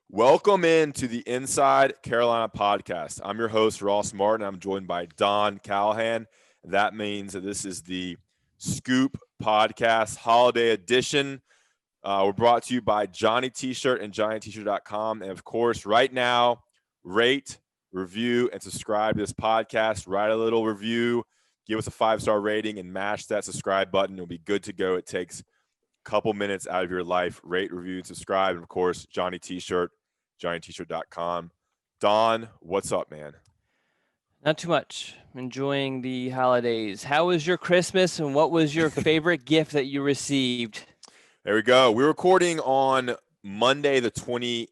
Welcome in to the Inside Carolina podcast. I'm your host, Ross Martin. I'm joined by Don Callahan. That means that this is the Scoop Podcast Holiday Edition. We're brought to you by Johnny T-Shirt and JohnnyT-Shirt.com. And of course, right now, rate, review, and subscribe to this podcast. Write a little review, give us a 5-star rating, and mash that subscribe button. It'll be good to go. It takes couple minutes out of your life. Rate, review, and subscribe. And of course, Johnny T-Shirt, JohnnyT-Shirt.com. Don, what's up, man? Not too much. Enjoying the holidays. How was your Christmas and what was your favorite gift that you received? There we go. We're recording on Monday the 28th,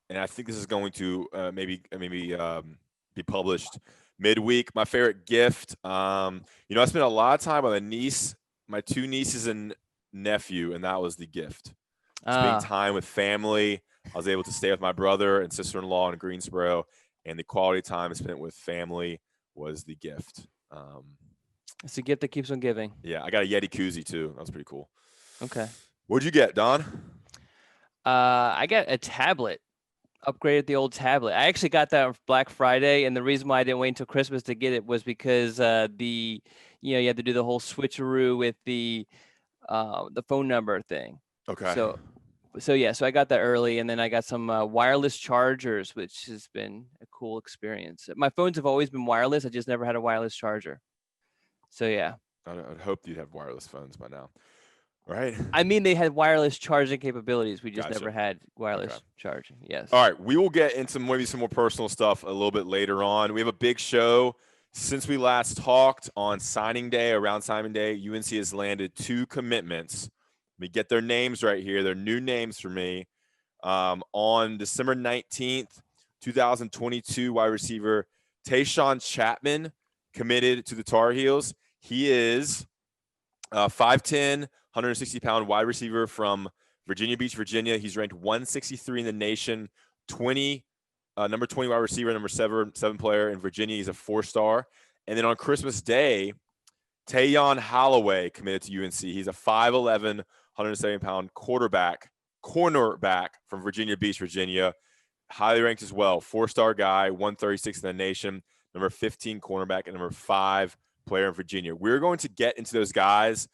and I think this is going to maybe be published midweek. My favorite gift, I spent a lot of time with my two nieces and nephew, and that was the gift. Spending time with family. I was able to stay with my brother and sister-in-law in Greensboro, and the quality time spent with family was the gift. It's a gift that keeps on giving. Yeah, I got a Yeti koozie too. That was pretty cool. Okay. What'd you get, Don? I got a tablet. Upgraded the old tablet. I actually got that on Black Friday, and the reason why I didn't wait until Christmas to get it was because you had to do the whole switcheroo with the phone number thing. Okay. So I got that early, and then I got some wireless chargers, which has been a cool experience. My phones have always been wireless. I just never had a wireless charger. So yeah. I'd hope you'd have wireless phones by now. Right. I mean, they had wireless charging capabilities. We just Gotcha. never had wireless charging. Yes. All right. We will get into maybe some more personal stuff a little bit later on. We have a big show. Since we last talked on signing day, around signing day, UNC has landed 2 commitments. Let me get their names right here. They're new names for me. On December 19th, 2022, wide receiver Taishyn Chapman committed to the Tar Heels. He is 5'10", 160-pound wide receiver from Virginia Beach, Virginia. He's ranked 163 in the nation, number 20 wide receiver, number 7 player in Virginia. He's a 4-star. And then on Christmas Day, Teyon Holloway committed to UNC. He's a 5'11", 170-pound cornerback from Virginia Beach, Virginia. Highly ranked as well. 4-star guy, 136 in the nation, number 15 cornerback, and number 5 player in Virginia. We're going to get into those guys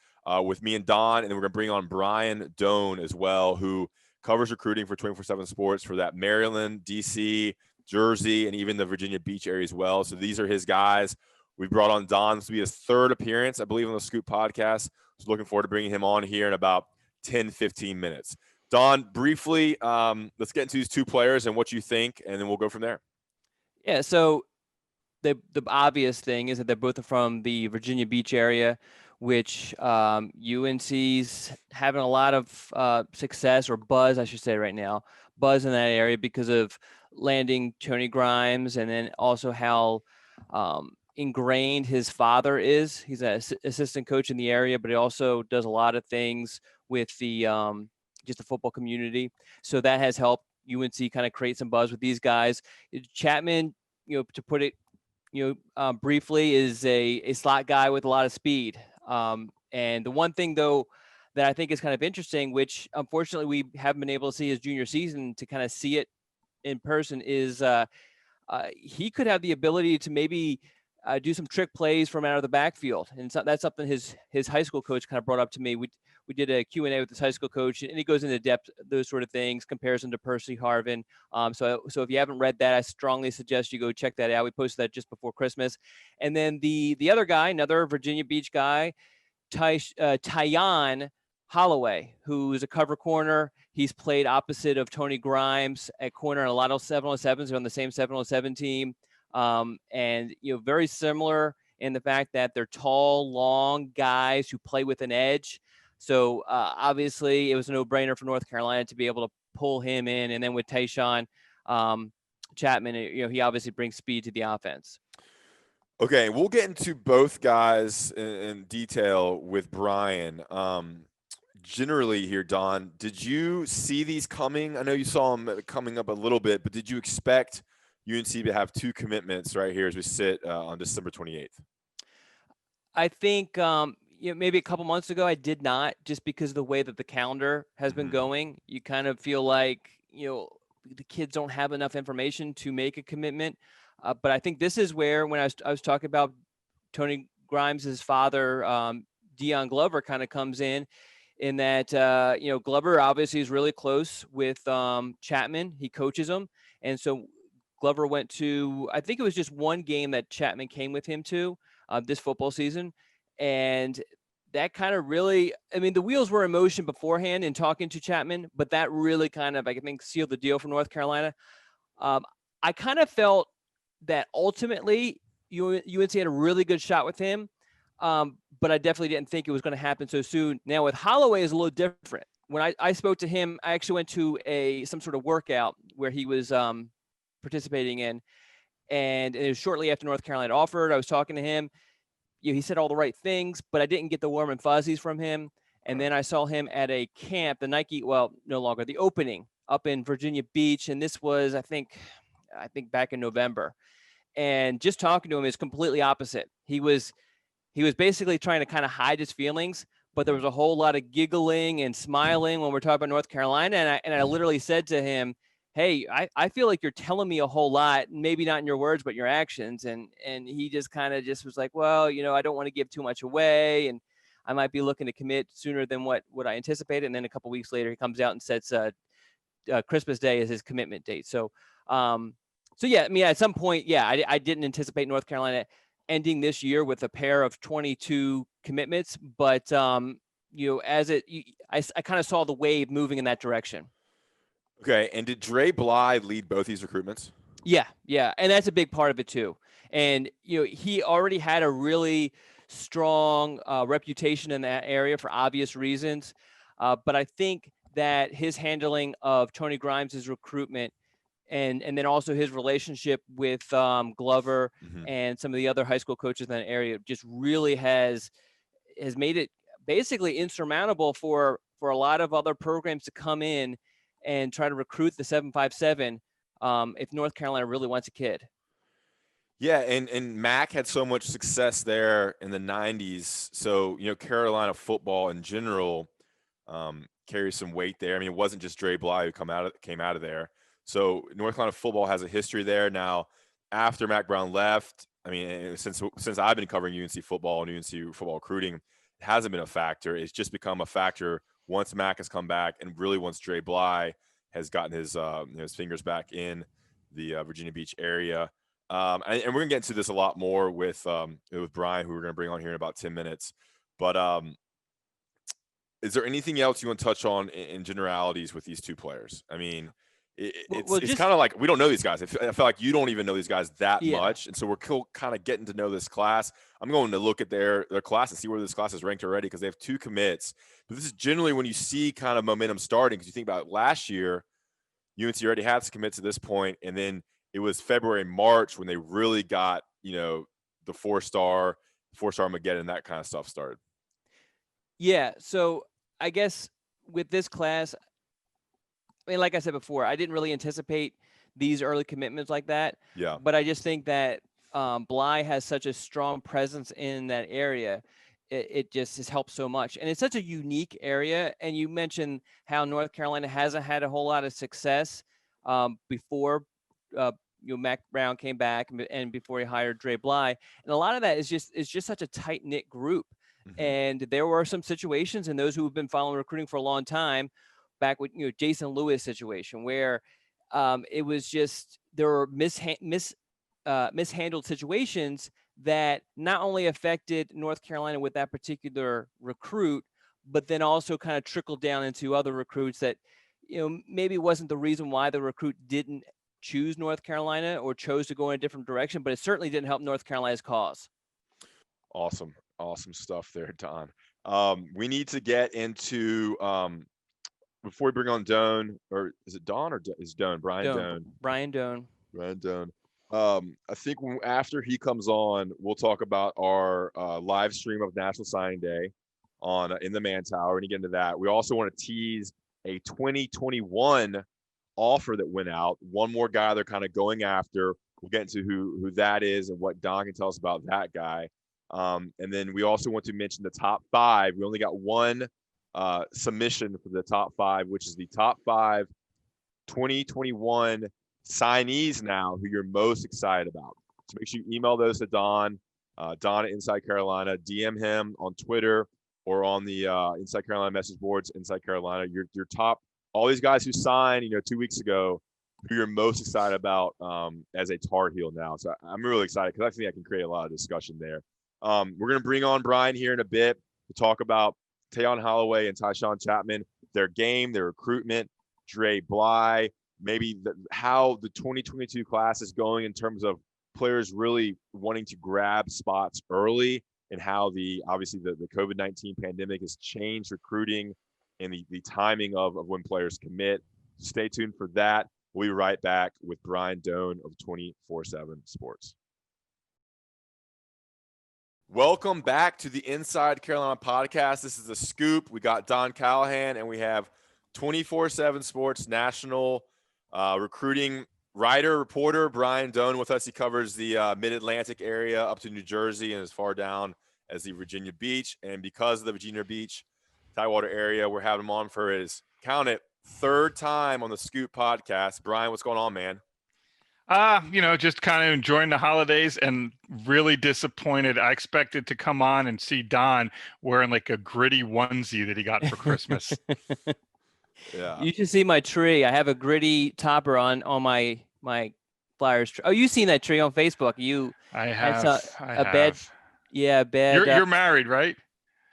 with me and Don, and then we're going to bring on Brian Dohn as well, who covers recruiting for 24/7 Sports for that Maryland, D.C., Jersey, and even the Virginia Beach area as well. So these are his guys. We brought on Don. This will be his 3rd appearance, I believe, on the Scoop podcast. So looking forward to bringing him on here in about 10, 15 minutes. Don, briefly, let's get into these 2 players and what you think, and then we'll go from there. Yeah, so the obvious thing is that they're both from the Virginia Beach area, which UNC's having a lot of success, or buzz, I should say right now, buzz in that area because of landing Tony Grimes, and then also how ingrained his father is. He's an assistant coach in the area, but he also does a lot of things with the just the football community. So that has helped UNC kind of create some buzz with these guys. Chapman, to put it, briefly, is a slot guy with a lot of speed. And the one thing, though, that I think is kind of interesting, which unfortunately we haven't been able to see his junior season to kind of see it in person, is he could have the ability to maybe do some trick plays from out of the backfield. And so that's something his high school coach kind of brought up to me. We did a Q&A with his high school coach, and he goes into depth, those sort of things, comparison to Percy Harvin. So if you haven't read that, I strongly suggest you go check that out. We posted that just before Christmas. And then the other guy, another Virginia Beach guy, Tayon Holloway, who's a cover corner. He's played opposite of Tony Grimes at corner in a lot of 707s. They're on the same 707 team. And very similar in the fact that they're tall, long guys who play with an edge. So obviously it was a no-brainer for North Carolina to be able to pull him in. And then with Tychaun Chapman, he obviously brings speed to the offense. Okay, we'll get into both guys in detail with Brian. Generally here, Don, did you see these coming? I know you saw them coming up a little bit, but did you expect UNC to have 2 commitments right here as we sit on December 28th? I think maybe a couple months ago I did not, just because of the way that the calendar has been going. You kind of feel like, the kids don't have enough information to make a commitment. But I think this is where, when I was talking about Tony Grimes' father, Deion Glover, kind of comes in that, Glover obviously is really close with Chapman. He coaches him. And so Glover went to, I think it was just one game that Chapman came with him to this football season. And that kind of really, I mean, the wheels were in motion beforehand in talking to Chapman, but that really kind of, I think, sealed the deal for North Carolina. I kind of felt that ultimately UNC had a really good shot with him, but I definitely didn't think it was going to happen so soon. Now with Holloway is a little different. When I spoke to him, I actually went to some sort of workout where he was participating in, and it was shortly after North Carolina offered. I was talking to him. He said all the right things, but I didn't get the warm and fuzzies from him. And then I saw him at a camp, the Nike, well, no longer, the opening up in Virginia Beach. And this was, I think back in November. And just talking to him is completely opposite. He was basically trying to kind of hide his feelings, but there was a whole lot of giggling and smiling when we're talking about North Carolina. And I literally said to him, hey, I feel like you're telling me a whole lot, maybe not in your words, but your actions. And he just kind of just was like, well, I don't want to give too much away. And I might be looking to commit sooner than what I anticipated. And then a couple of weeks later, he comes out and sets Christmas Day as his commitment date. So yeah, I mean, at some point, yeah, I didn't anticipate North Carolina ending this year with a pair of 22 commitments, but I kind of saw the wave moving in that direction. Okay, and did Dre Bly lead both these recruitments? Yeah, and that's a big part of it too. And he already had a really strong reputation in that area for obvious reasons, but I think that his handling of Tony Grimes' recruitment and then also his relationship with Glover and some of the other high school coaches in that area just really has made it basically insurmountable for a lot of other programs to come in and try to recruit the 757 if North Carolina really wants a kid. Yeah, and Mac had so much success there in the 90s. So, Carolina football in general carries some weight there. I mean, it wasn't just Dre Bly who came out of there. So North Carolina football has a history there. Now, after Mac Brown left, I mean, since I've been covering UNC football and UNC football recruiting, it hasn't been a factor. It's just become a factor once Mac has come back, and really once Dre Bly has gotten his fingers back in the Virginia Beach area. And we're gonna get into this a lot more with Brian, who we're gonna bring on here in about 10 minutes. But is there anything else you want to touch on in generalities with these two players? I mean, it's kind of like we don't know these guys. I feel like you don't even know these guys that much, and so we're kind of getting to know this class. I'm going to look at their class and see where this class is ranked already because they have 2 commits. But this is generally when you see kind of momentum starting, because you think about last year, UNC already had some commits at this point, and then it was February, March when they really got the 4-star Armageddon, that kind of stuff started. Yeah, so I guess with this class, I mean, like I said before, I didn't really anticipate these early commitments like that. Yeah. But I just think that Bly has such a strong presence in that area. It just has helped so much. And it's such a unique area. And you mentioned how North Carolina hasn't had a whole lot of success before Mac Brown came back and before he hired Dre Bly. And a lot of that is just such a tight-knit group. Mm-hmm. And there were some situations, and those who have been following recruiting for a long time, back with Jason Lewis situation, where it was just there were mishandled situations that not only affected North Carolina with that particular recruit, but then also kind of trickled down into other recruits that maybe wasn't the reason why the recruit didn't choose North Carolina or chose to go in a different direction, but it certainly didn't help North Carolina's cause. Awesome stuff there, Don. We need to get into before we bring on Dohn, or is it Don or is Dohn? Brian Dohn. Brian Dohn. I think after he comes on, we'll talk about our live stream of National Signing Day in the Man Tower, and get into that. We also want to tease a 2021 offer that went out. One more guy they're kind of going after. We'll get into who that is and what Don can tell us about that guy. And then we also want to mention the top 5. We only got one submission for the top 5, which is the top 5 2021 signees now who you're most excited about. So make sure you email those to Don, Don at Inside Carolina. DM him on Twitter or on the Inside Carolina message boards, Inside Carolina. Your top, all these guys who signed, 2 weeks ago, who you're most excited about as a Tar Heel now. So I'm really excited because I think I can create a lot of discussion there. We're going to bring on Brian here in a bit to talk about Teyon Holloway and Tychaun Chapman, their game, their recruitment, Dre Bly, maybe how the 2022 class is going in terms of players really wanting to grab spots early, and how obviously the COVID-19 pandemic has changed recruiting and the timing of when players commit. Stay tuned for that. We'll be right back with Brian Dohn of 24/7 Sports. Welcome back to the Inside Carolina podcast. This is The Scoop. We got Don Callahan, and we have 24/7 Sports national recruiting writer, reporter Brian Dohn with us. He covers the Mid-Atlantic area up to New Jersey and as far down as the Virginia Beach. And because of the Virginia Beach, Tidewater area, we're having him on for his, count it, third time on the Scoop podcast. Brian, what's going on, man? Just kind of enjoying the holidays and really disappointed. I expected to come on and see Don wearing like a gritty onesie that he got for Christmas. Yeah. You should see my tree. I have a gritty topper on my Flyers tree. Oh, you've seen that tree on Facebook. I have. Bad. You're married, right?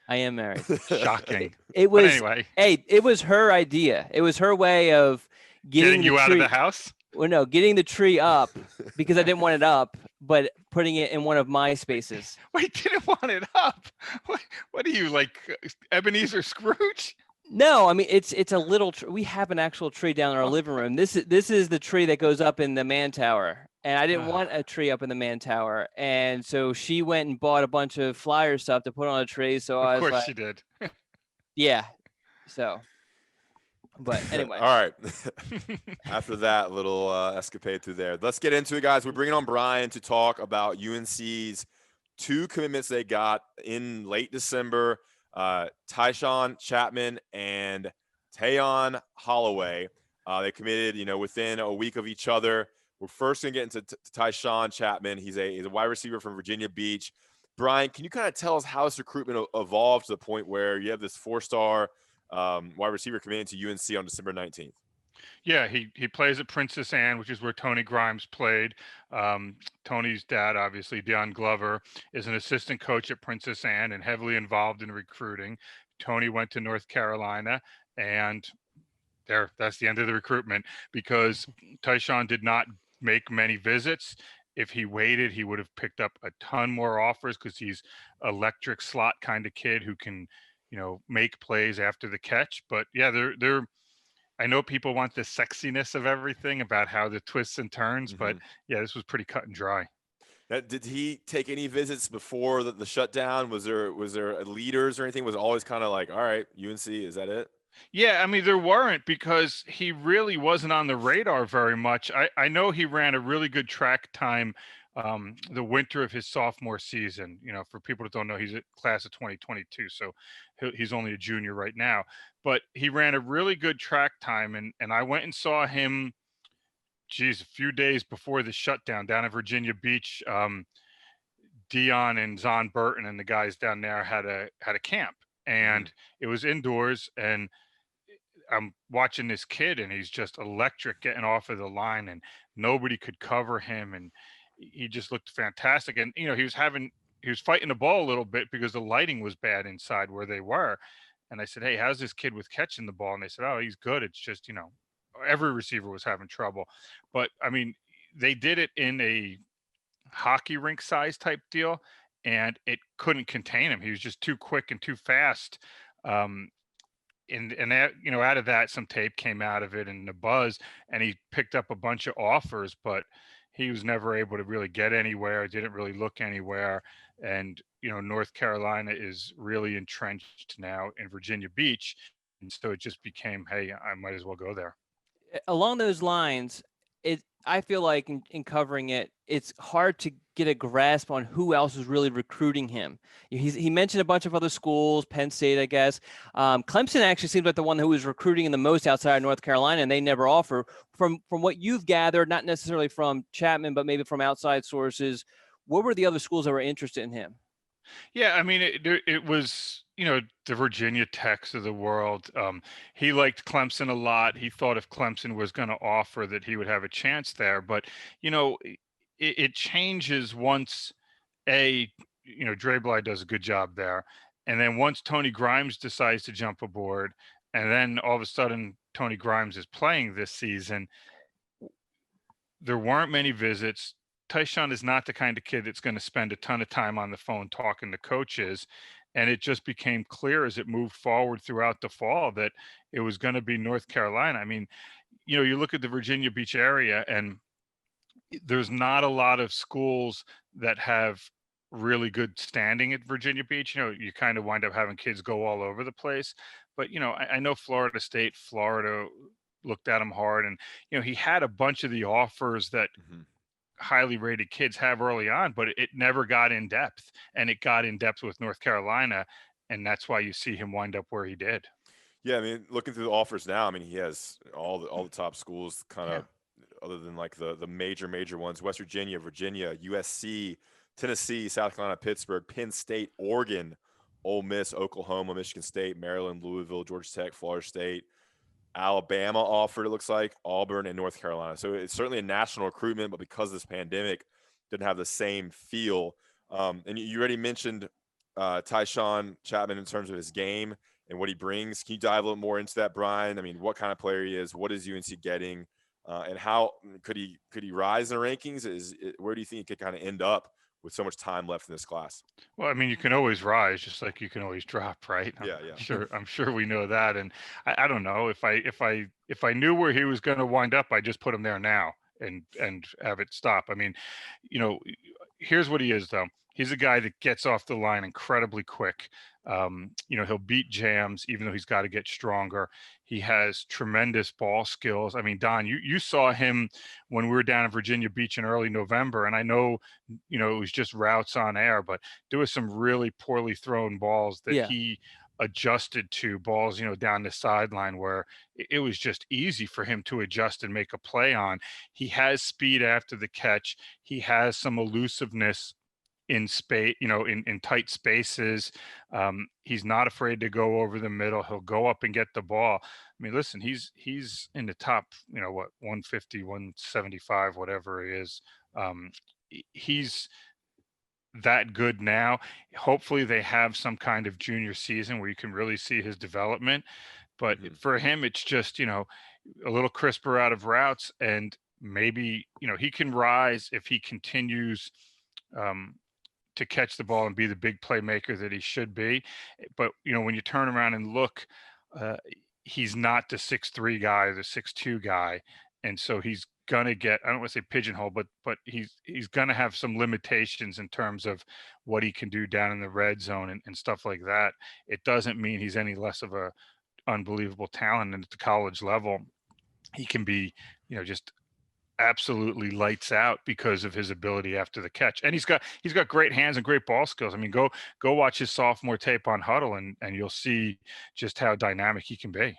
I am married. Shocking. It was, but anyway. Hey, it was her idea. It was her way of getting you out of the house. Well, no, getting the tree up because I didn't want it up, but putting it in one of my spaces. Wait, didn't want it up? What are you, like Ebenezer Scrooge? No, I mean it's a little. We have an actual tree down in our living room. This is the tree that goes up in the man tower, and I didn't want a tree up in the man tower, and so she went and bought a bunch of flyer stuff to put on a tree. So I was like, of course she did. Yeah. So. But anyway. All right. After that little escapade through there, let's get into it, guys. We're bringing on Brian to talk about UNC's 2 commitments they got in late December. Tychaun Chapman and Teyon Holloway. They committed, within a week of each other. We're first going to get into Tychaun Chapman. He's a wide receiver from Virginia Beach. Brian, can you kind of tell us how this recruitment evolved to the point where you have this 4-star wide receiver committing to UNC on December 19th? Yeah, he plays at Princess Anne, which is where Tony Grimes played. Tony's dad, obviously, Deion Glover, is an assistant coach at Princess Anne and heavily involved in recruiting. Tony went to North Carolina, and that's the end of the recruitment because Tychaun did not make many visits. If he waited, he would have picked up a ton more offers because he's electric slot kind of kid who can make plays after the catch. But yeah, I know people want the sexiness of everything about how the twists and turns, but yeah, this was pretty cut and dry. Did he take any visits before the shutdown? Was there leaders or anything? Was it always kind of like, all right, UNC, is that it? Yeah, I mean, there weren't because he really wasn't on the radar very much. I know he ran a really good track time the winter of his sophomore season. For people that don't know, he's a class of 2022, so he's only a junior right now. But he ran a really good track time, and I went and saw him, a few days before the shutdown down at Virginia Beach. Dion and Zon Burton and the guys down there had a camp, and it was indoors, and I'm watching this kid, and he's just electric getting off of the line, and nobody could cover him, and he just looked fantastic. And he was fighting the ball a little bit because the lighting was bad inside where they were. And I said, hey, how's this kid with catching the ball? And they said, oh, he's good. It's just, every receiver was having trouble. But I mean, they did it in a hockey rink size type deal, and it couldn't contain him. He was just too quick and too fast. And that, out of that, some tape came out of it and the buzz, and he picked up a bunch of offers, but he was never able to really get anywhere, didn't really look anywhere. And, North Carolina is really entrenched now in Virginia Beach. And so it just became, hey, I might as well go there. Along those lines, I feel like in covering it, it's hard to get a grasp on who else is really recruiting him. He mentioned a bunch of other schools, Penn State, I guess. Clemson actually seems like the one who was recruiting him the most outside of North Carolina, and they never offer. From what you've gathered, not necessarily from Chapman, but maybe from outside sources, what were the other schools that were interested in him? Yeah, I mean, it was, the Virginia Techs of the world. He liked Clemson a lot. He thought if Clemson was going to offer that he would have a chance there. But, it changes once Dre Bly does a good job there. And then once Tony Grimes decides to jump aboard, and then all of a sudden Tony Grimes is playing this season, there weren't many visits. Tychaun is not the kind of kid that's going to spend a ton of time on the phone talking to coaches. And it just became clear as it moved forward throughout the fall that it was going to be North Carolina. I mean, you look at the Virginia Beach area, and there's not a lot of schools that have really good standing at Virginia Beach. You kind of wind up having kids go all over the place. But, I know Florida State, Florida looked at him hard. And, he had a bunch of the offers that highly rated kids have early on, but it never got in depth, and it got in depth with North Carolina. And that's why you see him wind up where he did. Yeah, I mean, looking through the offers now, I mean, he has all the top schools kind of, other than like the major ones: West Virginia, Virginia, USC, Tennessee, South Carolina, Pittsburgh, Penn State, Oregon, Ole Miss, Oklahoma, Michigan State, Maryland, Louisville, Georgia Tech, Florida State, Alabama offered, it looks like, Auburn, and North Carolina. So it's certainly a national recruitment, but because of this pandemic, didn't have the same feel. And you already mentioned Tychaun Chapman in terms of his game and what he brings. Can you dive a little more into that, Brian? I mean, what kind of player he is? What is UNC getting? And how could he rise in the rankings? Where do you think he could kind of end up with so much time left in this class? Well, I mean, you can always rise, just like you can always drop, right? Yeah. I'm sure we know that. And I don't know if I knew where he was going to wind up, I just put him there now and have it stop. I mean, here's what he is, though. He's a guy that gets off the line incredibly quick. He'll beat jams, even though he's got to get stronger. He has tremendous ball skills. I mean, Don, you saw him when we were down in Virginia Beach in early November, and I know, it was just routes on air, but there was some really poorly thrown balls that he adjusted to, balls, down the sideline, where it was just easy for him to adjust and make a play on. He has speed after the catch. He has some elusiveness in space, in tight spaces. He's not afraid to go over the middle. He'll go up and get the ball. I mean, listen, he's in the top, 150, 175, whatever he is. He's that good now. Hopefully they have some kind of junior season where you can really see his development. But for him, it's just, a little crisper out of routes, and maybe, he can rise if he continues to catch the ball and be the big playmaker that he should be. But, when you turn around and look, he's not the 6'3" guy, the 6'2" guy. And so he's going to get, I don't want to say pigeonhole, but he's going to have some limitations in terms of what he can do down in the red zone and stuff like that. It doesn't mean he's any less of a unbelievable talent. And at the college level, he can be, just absolutely lights out because of his ability after the catch. And he's got great hands and great ball skills. I mean, go watch his sophomore tape on Huddle, and you'll see just how dynamic he can be.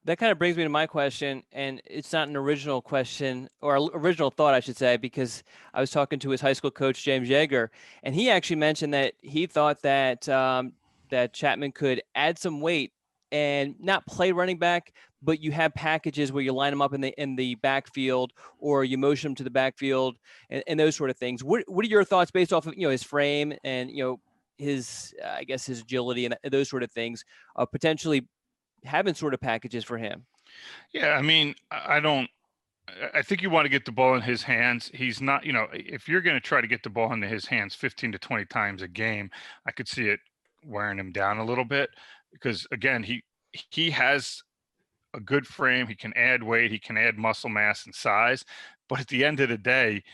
That kind of brings me to my question, and it's not an original question, or original thought, I should say, because I was talking to his high school coach, James Yeager, and he actually mentioned that he thought that that Chapman could add some weight and not play running back, but you have packages where you line him up in the backfield, or you motion him to the backfield, and those sort of things. What are your thoughts based off of his frame and his I guess his agility and those sort of things, potentially having sort of packages for him? Yeah, I mean, I think you want to get the ball in his hands. He's not, if you're going to try to get the ball into his hands 15 to 20 times a game, I could see it wearing him down a little bit, because again, he has a good frame. He can add weight, he can add muscle mass and size. But at the end of the day,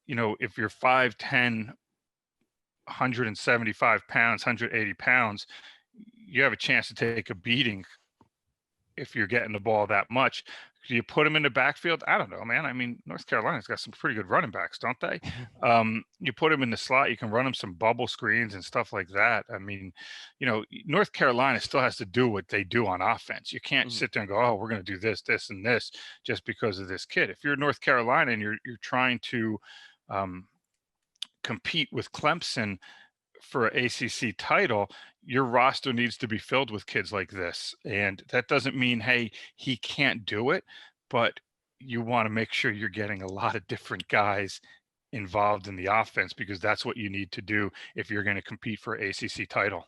if you're 5'10", 175 pounds, 180 pounds, you have a chance to take a beating if you're getting the ball that much. Do you put him in the backfield? I don't know, man. I mean, North Carolina's got some pretty good running backs, don't they? You put him in the slot, you can run him some bubble screens and stuff like that. I mean, North Carolina still has to do what they do on offense. You can't sit there and go, oh, we're going to do this, this, and this just because of this kid. If you're North Carolina and you're trying to compete with Clemson for an ACC title, your roster needs to be filled with kids like this. And that doesn't mean, hey, he can't do it, but you want to make sure you're getting a lot of different guys involved in the offense, because that's what you need to do if you're going to compete for an ACC title.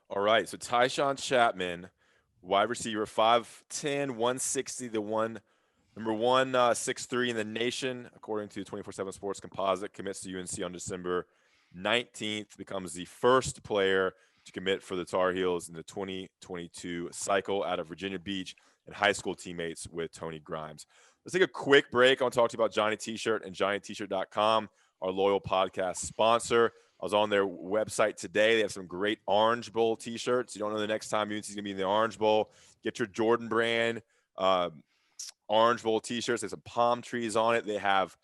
All right. So Tychaun Chapman, wide receiver, 5'10", 160, number 163 in the nation, according to 24/7 Sports Composite, commits to UNC on December 19th, becomes the first player to commit for the Tar Heels in the 2022 cycle out of Virginia Beach, and high school teammates with Tony Grimes. Let's take a quick break. I want to talk to you about Johnny T-Shirt and JohnnyT-Shirt.com, our loyal podcast sponsor. I was on their website today. They have some great Orange Bowl T-shirts. You don't know the next time UNC is going to be in the Orange Bowl. Get your Jordan brand Orange Bowl T-shirts. There's some palm trees on it. They have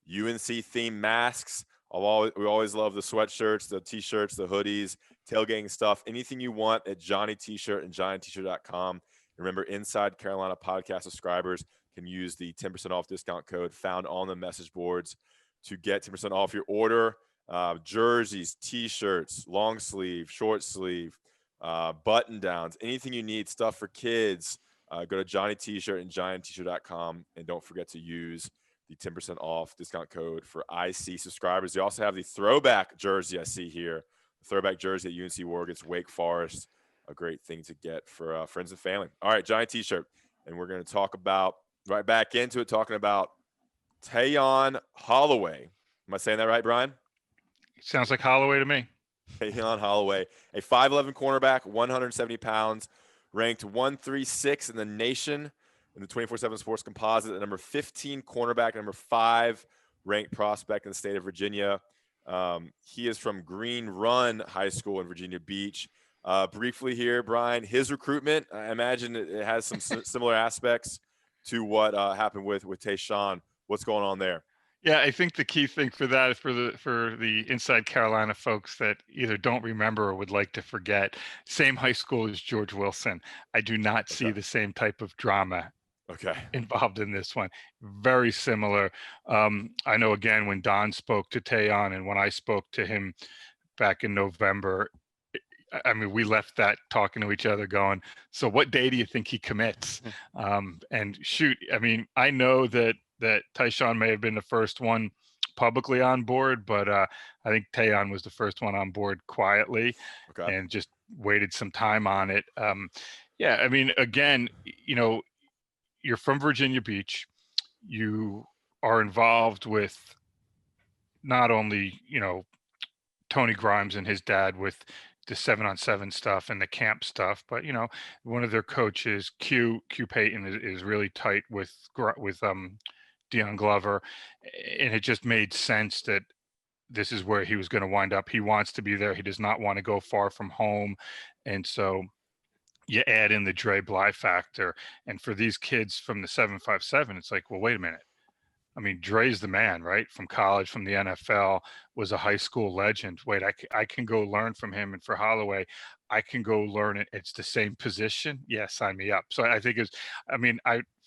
UNC-themed masks. We always love the sweatshirts, the T-shirts, the hoodies, tailgating stuff, anything you want at Johnny T-Shirt and JohnnyT-Shirt.com. Remember, Inside Carolina podcast subscribers can use the 10% off discount code found on the message boards to get 10% off your order. Jerseys, T-shirts, long sleeve, short sleeve, button downs, anything you need, stuff for kids. Go to Johnny T-Shirt and JohnnyT-Shirt.com, and don't forget to use the 10% off discount code for IC subscribers. They also have the throwback jersey I see here, the throwback jersey that UNC wore against Wake Forest, a great thing to get for friends and family. All right, Johnny T-Shirt, and we're going to talk about, right back into it, talking about Teyon Holloway. Am I saying that right, Brian? Sounds like Holloway to me. Teyon Holloway, a 5'11" cornerback, 170 pounds, ranked 136 in the nation in the 24/7 Sports Composite, the number 15 cornerback, number 5 ranked prospect in the state of Virginia. He is from Green Run High School in Virginia Beach. Briefly here, Brian, his recruitment, I imagine it has some similar aspects to what happened with Taishyn. What's going on there? Yeah, I think the key thing for that is for the Inside Carolina folks that either don't remember or would like to forget. Same high school as George Wilson. I do not see the same type of drama involved in this one. Very similar. I know, again, when Don spoke to Tayon and when I spoke to him back in November, I mean, we left that talking to each other going, so what day do you think he commits? And shoot, I mean, I know that Taishyn may have been the first one publicly on board, but I think Tayon was the first one on board quietly and just waited some time on it. Yeah, I mean, again, you're from Virginia Beach. You are involved with not only, Tony Grimes and his dad with the 7-on-7 stuff and the camp stuff, but one of their coaches, Q Payton, is really tight with Dion Glover, and it just made sense that this is where he was going to wind up. He wants to be there. He does not want to go far from home, and so you add in the Dre Bly factor. And for these kids from the 757, it's like, well, wait a minute. I mean, Dre's the man, right? From college, from the NFL, was a high school legend. Wait, I can go learn from him. And for Holloway, I can go learn it. It's the same position. Yeah, sign me up. So I think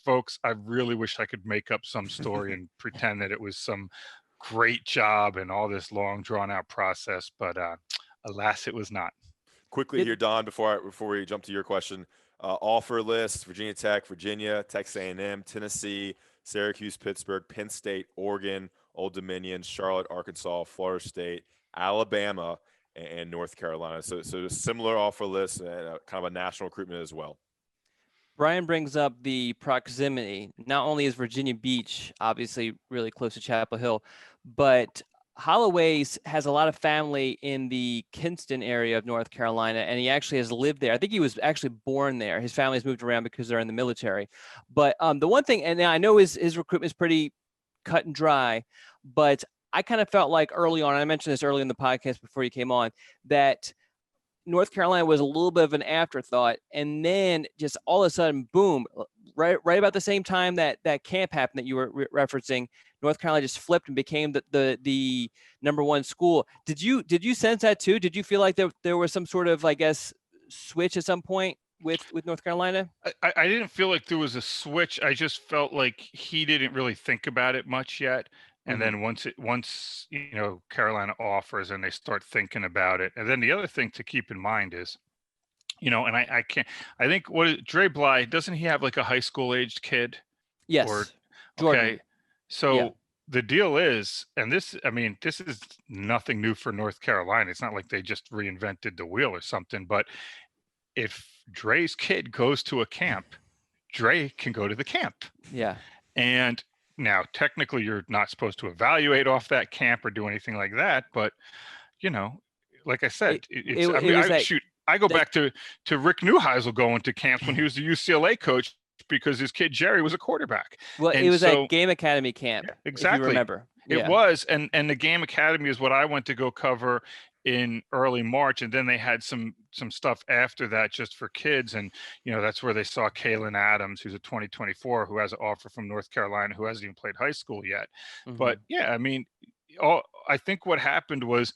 folks, I really wish I could make up some story and pretend that it was some great job and all this long drawn out process, but alas, it was not. Quickly here, Don, before we jump to your question, offer list: Virginia Tech, Virginia, Texas A&M, Tennessee, Syracuse, Pittsburgh, Penn State, Oregon, Old Dominion, Charlotte, Arkansas, Florida State, Alabama, and North Carolina. So a similar offer list, kind of a national recruitment as well. Brian brings up the proximity. Not only is Virginia Beach obviously really close to Chapel Hill, but Holloway's has a lot of family in the Kinston area of North Carolina, and he actually has lived there. I think he was actually born there. His family's moved around because they're in the military. But the one thing, and I know his recruitment is pretty cut and dry, but I kind of felt like early on, I mentioned this early in the podcast before you came on, that North Carolina was a little bit of an afterthought, and then just all of a sudden, boom, right about the same time that camp happened that you were referencing, North Carolina just flipped and became the number one school. Did you sense that too? Did you feel like there was some sort of, I guess, switch at some point with North Carolina? I didn't feel like there was a switch. I just felt like he didn't really think about it much yet. And then once Carolina offers and they start thinking about it, and then the other thing to keep in mind is, and I can't. I think Dre Bly, doesn't he have like a high school aged kid? Yes. Or Jordan. okay, so Yeah. the deal is, and this is nothing new for North Carolina. It's not like they just reinvented the wheel or something. But if Dre's kid goes to a camp, Dre can go to the camp. Yeah. And now, technically, you're not supposed to evaluate off that camp or do anything like that. But, like I said, I go back to Rick Neuheisel going to camps when he was the UCLA coach because his kid Jerry was a quarterback. Well, it was at Game Academy camp. Yeah, exactly. If you remember. It was. And the Game Academy is what I went to go cover in early March, and then they had some stuff after that just for kids, and that's where they saw Kalen Adams, who's a 2024, who has an offer from North Carolina, who hasn't even played high school yet. But yeah, I think what happened was,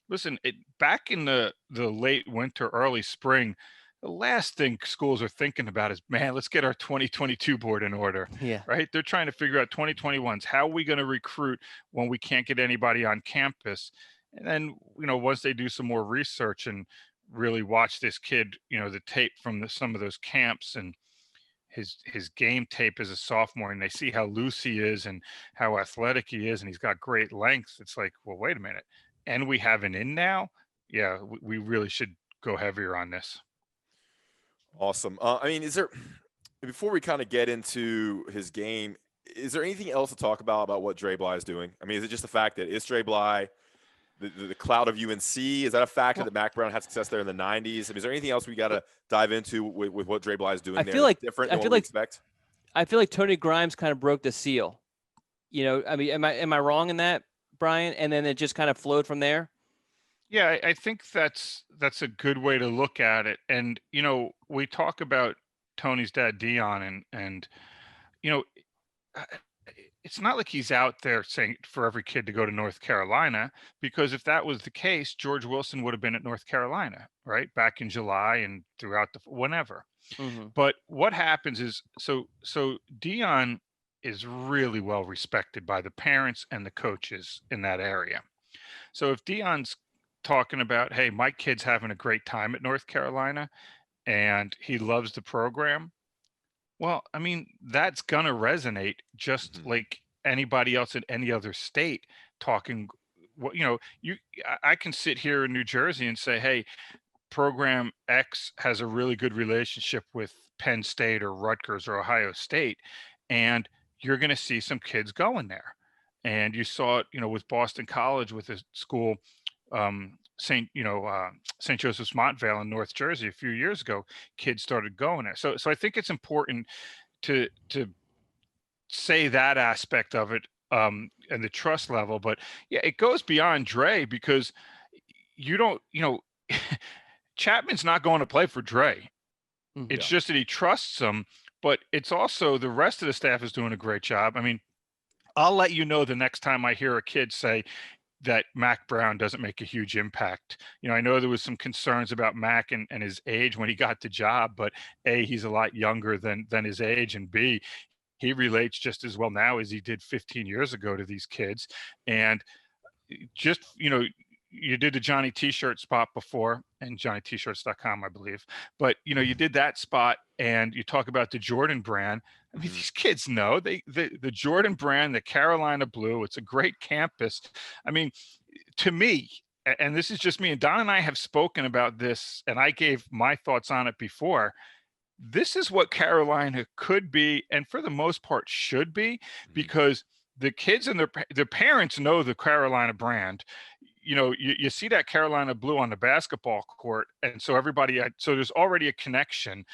listen, back in the late winter, early spring, the last thing schools are thinking about is, man, let's get our 2022 board in order. Yeah. Right? They're trying to figure out 2021s. How are we going to recruit when we can't get anybody on campus? And then, once they do some more research and really watch this kid, the tape from some of those camps and his game tape as a sophomore, and they see how loose he is and how athletic he is, and he's got great length. It's like, well, wait a minute. And we have an in now. Yeah, we really should go heavier on this. Awesome. Before we kind of get into his game, is there anything else to talk about what Dre Bly is doing? Is it just the fact that it's Dre Bly? The cloud of UNC, is that a factor that Mac Brown had success there in the 90s? Is there anything else we got to dive into with what Dre Bly is doing? I feel like different than what we expect. I feel like Tony Grimes kind of broke the seal. Am I wrong in that, Brian? And then it just kind of flowed from there. Yeah, I think that's a good way to look at it. And we talk about Tony's dad Dion, and it's not like he's out there saying for every kid to go to North Carolina, because if that was the case, George Wilson would have been at North Carolina, right? Back in July and throughout whenever. But what happens is, so Dion is really well respected by the parents and the coaches in that area. So if Dion's talking about, hey, my kid's having a great time at North Carolina and he loves the program, well, that's going to resonate just like anybody else in any other state talking. I can sit here in New Jersey and say, hey, program X has a really good relationship with Penn State or Rutgers or Ohio State, and you're going to see some kids going there. And you saw it, with Boston College, with a school, St. Joseph's Montvale in North Jersey a few years ago. Kids started going there. So I think it's important to say that aspect of it, and the trust level. But yeah, it goes beyond Dre, because Chapman's not going to play for Dre. It's just that he trusts him, but it's also the rest of the staff is doing a great job. I'll let you know the next time I hear a kid say that Mac Brown doesn't make a huge impact. I know there was some concerns about Mac and his age when he got the job, but A, he's a lot younger than his age, and B, he relates just as well now as he did 15 years ago to these kids. And just, you did the Johnny T-shirt spot before, and JohnnyT-shirts.com, I believe. But, you did that spot, and you talk about the Jordan brand. These kids know the Jordan brand, the Carolina blue. It's a great campus. To me, and this is just me, and Don and I have spoken about this, and I gave my thoughts on it before. This is what Carolina could be, and for the most part should be, because the kids and their parents know the Carolina brand. You see that Carolina blue on the basketball court, and so there's already a connection.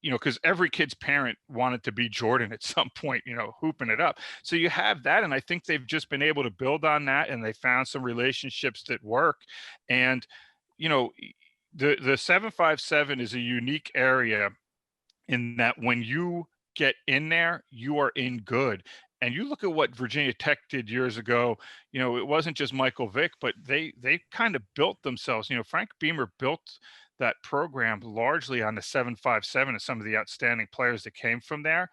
Because every kid's parent wanted to be Jordan at some point, hooping it up. So you have that, and I think they've just been able to build on that, and they found some relationships that work. And the 757 is a unique area in that when you get in there, you are in good. And you look at what Virginia Tech did years ago, it wasn't just Michael Vick, but they kind of built themselves. Frank Beamer built that program largely on the 757 and some of the outstanding players that came from there.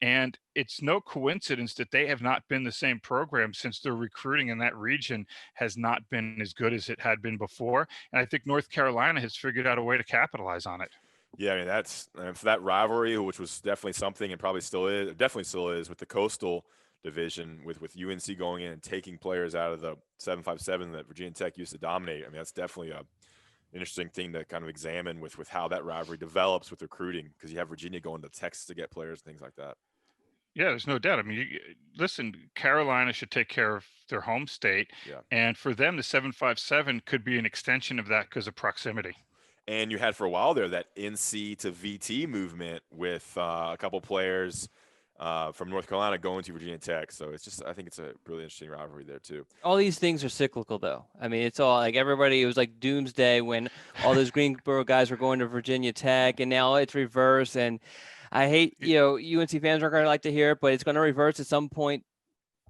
And it's no coincidence that they have not been the same program since their recruiting in that region has not been as good as it had been before. And I think North Carolina has figured out a way to capitalize on it. Yeah, I mean, that's for that rivalry, which was definitely something and probably definitely still is with the Coastal Division, with UNC going in and taking players out of the 757 that Virginia Tech used to dominate. I mean, that's definitely a interesting thing to kind of examine with how that rivalry develops with recruiting, because you have Virginia going to Texas to get players, things like that. Yeah, there's no doubt. I mean, listen, Carolina should take care of their home state. Yeah. And for them, the 757 could be an extension of that because of proximity. And you had for a while there that NC to VT movement with a couple players from North Carolina going to Virginia Tech. So I think it's a really interesting rivalry there too. All these things are cyclical, though. I mean, it's all like everybody. It was like doomsday when all those Greensboro guys were going to Virginia Tech, and now it's reverse. And I hate, UNC fans aren't going to like to hear it, but it's going to reverse at some point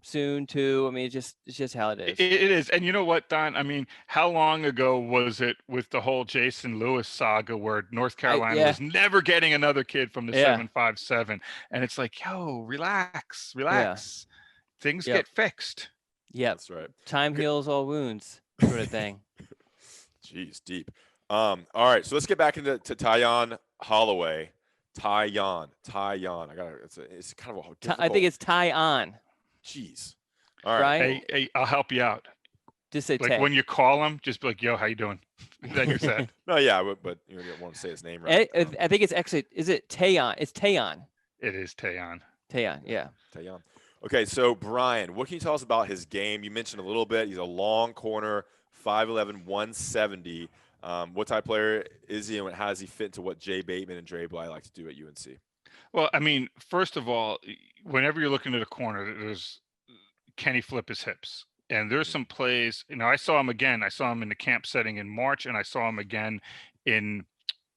soon too. I mean, it's just how it is. It is. And you know what, Don? I mean, how long ago was it with the whole Jason Lewis saga where North Carolina was never getting another kid from the 757? And it's like, yo, relax. Yeah. Things get fixed. Yeah, that's right. Time heals all wounds, sort of thing. Jeez, deep. All right, so let's get back into Tayon Holloway. Tayon. It's kind of a difficult. I think it's Tayon. Jeez. All right. Hey, I'll help you out. Just say like when you call him, just be like, yo, how you doing? Then you're set. No, yeah, but you don't want to say his name right. I think it's actually, is it Tayon? It's Tayon. It is Tayon. Tayon, yeah. Tayon. Okay, so Brian, what can you tell us about his game? You mentioned a little bit. He's a long corner, 5'11", 170. What type of player is he, and how does he fit into what Jay Bateman and Dre Bly like to do at UNC? Well, I mean, first of all, whenever you're looking at a corner, can he flip his hips? And there's some plays, I saw him again. I saw him in the camp setting in March, and I saw him again in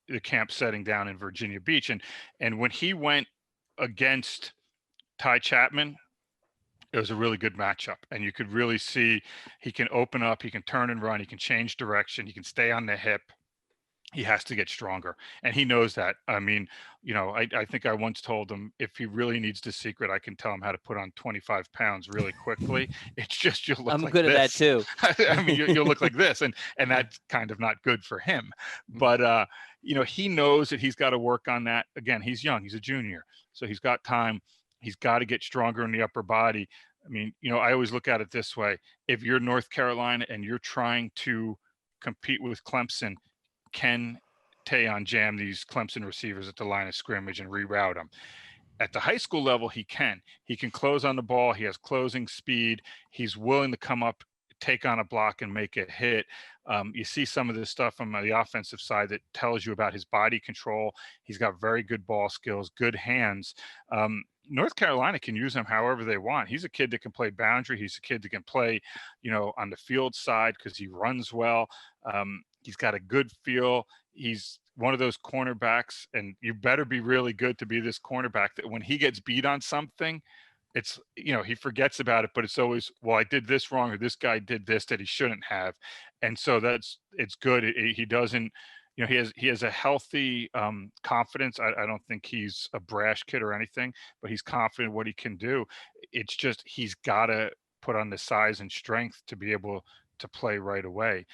the camp setting down in Virginia Beach. And when he went against Ty Chapman, it was a really good matchup. And you could really see he can open up, he can turn and run, he can change direction, he can stay on the hip. He has to get stronger, and he knows that. I mean, I think I once told him if he really needs the secret, I can tell him how to put on 25 pounds really quickly. It's just you'll look I'm like good this. at that too. I mean, you'll look like this, and that's kind of not good for him. But he knows that he's got to work on that. Again, he's young; he's a junior, so he's got time. He's got to get stronger in the upper body. I mean, I always look at it this way: if you're North Carolina and you're trying to compete with Clemson, can Tayon jam these Clemson receivers at the line of scrimmage and reroute them? At the high school level, he can. He can close on the ball. He has closing speed. He's willing to come up, take on a block, and make a hit. You see some of this stuff on the offensive side that tells you about his body control. He's got very good ball skills, good hands. North Carolina can use him however they want. He's a kid that can play boundary. He's a kid that can play, on the field side because he runs well. He's got a good feel. He's one of those cornerbacks, and you better be really good to be this cornerback that when he gets beat on something, it's, he forgets about it, but it's always, well, I did this wrong, or this guy did this that he shouldn't have. And so it's good. He doesn't, he has a healthy confidence. I don't think he's a brash kid or anything, but he's confident what he can do. It's just, he's got to put on the size and strength to be able to play right away.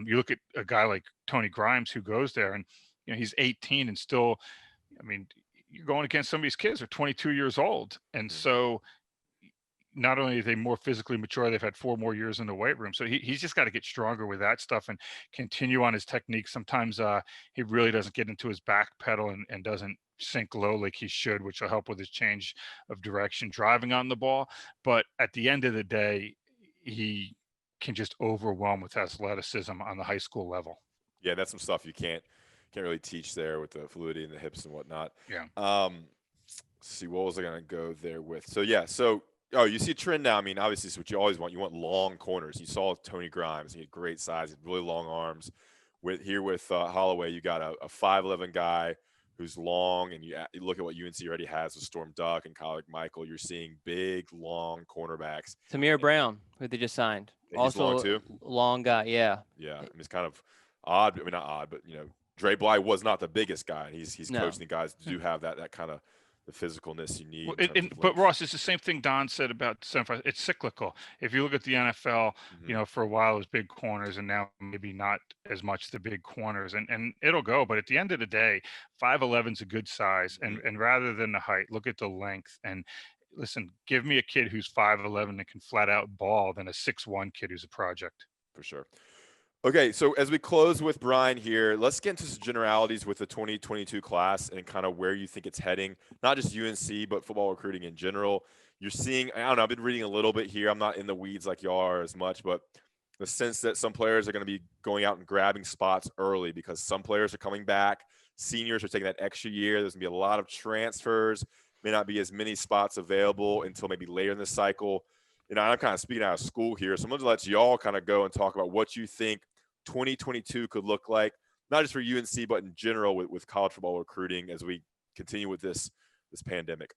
You look at a guy like Tony Grimes who goes there, and he's 18 and still, I mean, you're going against some of these kids who are 22 years old. And so not only are they more physically mature, they've had 4 more years in the weight room. So he's just got to get stronger with that stuff and continue on his technique. Sometimes he really doesn't get into his back pedal and doesn't sink low like he should, which will help with his change of direction driving on the ball. But at the end of the day, he can just overwhelm with athleticism on the high school level. Yeah, that's some stuff you can't really teach there with the fluidity in the hips and whatnot. Yeah. Let's see, what was I going to go there with? So yeah, you see a trend now. I mean, obviously, it's what you always want. You want long corners. You saw Tony Grimes. He had great size, he had really long arms. with Holloway, you got a 5'11" guy who's long, and you look at what UNC already has with Storm Duck and Kyle Michael. You're seeing big, long cornerbacks. Tamir Brown, who they just signed, And he's long also too. long guy. Yeah. Yeah, I mean, it's kind of odd. I mean, not odd, but Dre Bly was not the biggest guy, and he's No. coaching the guys to do have that kind of the physicalness you need. Well, but Ross, it's the same thing Don said about semifinals. It's cyclical. If you look at the NFL, for a while it was big corners, and now maybe not as much the big corners, and it'll go. But at the end of the day, 5'11" is a good size, and rather than the height, look at the length. And listen, give me a kid who's 5'11" and can flat out ball than a 6'1" kid who's a project. For sure. Okay, so as we close with Brian here, let's get into some generalities with the 2022 class and kind of where you think it's heading, not just UNC, but football recruiting in general. You're seeing, I don't know, I've been reading a little bit here. I'm not in the weeds like y'all are as much, but the sense that some players are going to be going out and grabbing spots early because some players are coming back. Seniors are taking that extra year. There's going to be a lot of transfers. May not be as many spots available until maybe later in the cycle. I'm kind of speaking out of school here, so I'm going to let y'all kind of go and talk about what you think 2022 could look like, not just for UNC, but in general with college football recruiting as we continue with this pandemic.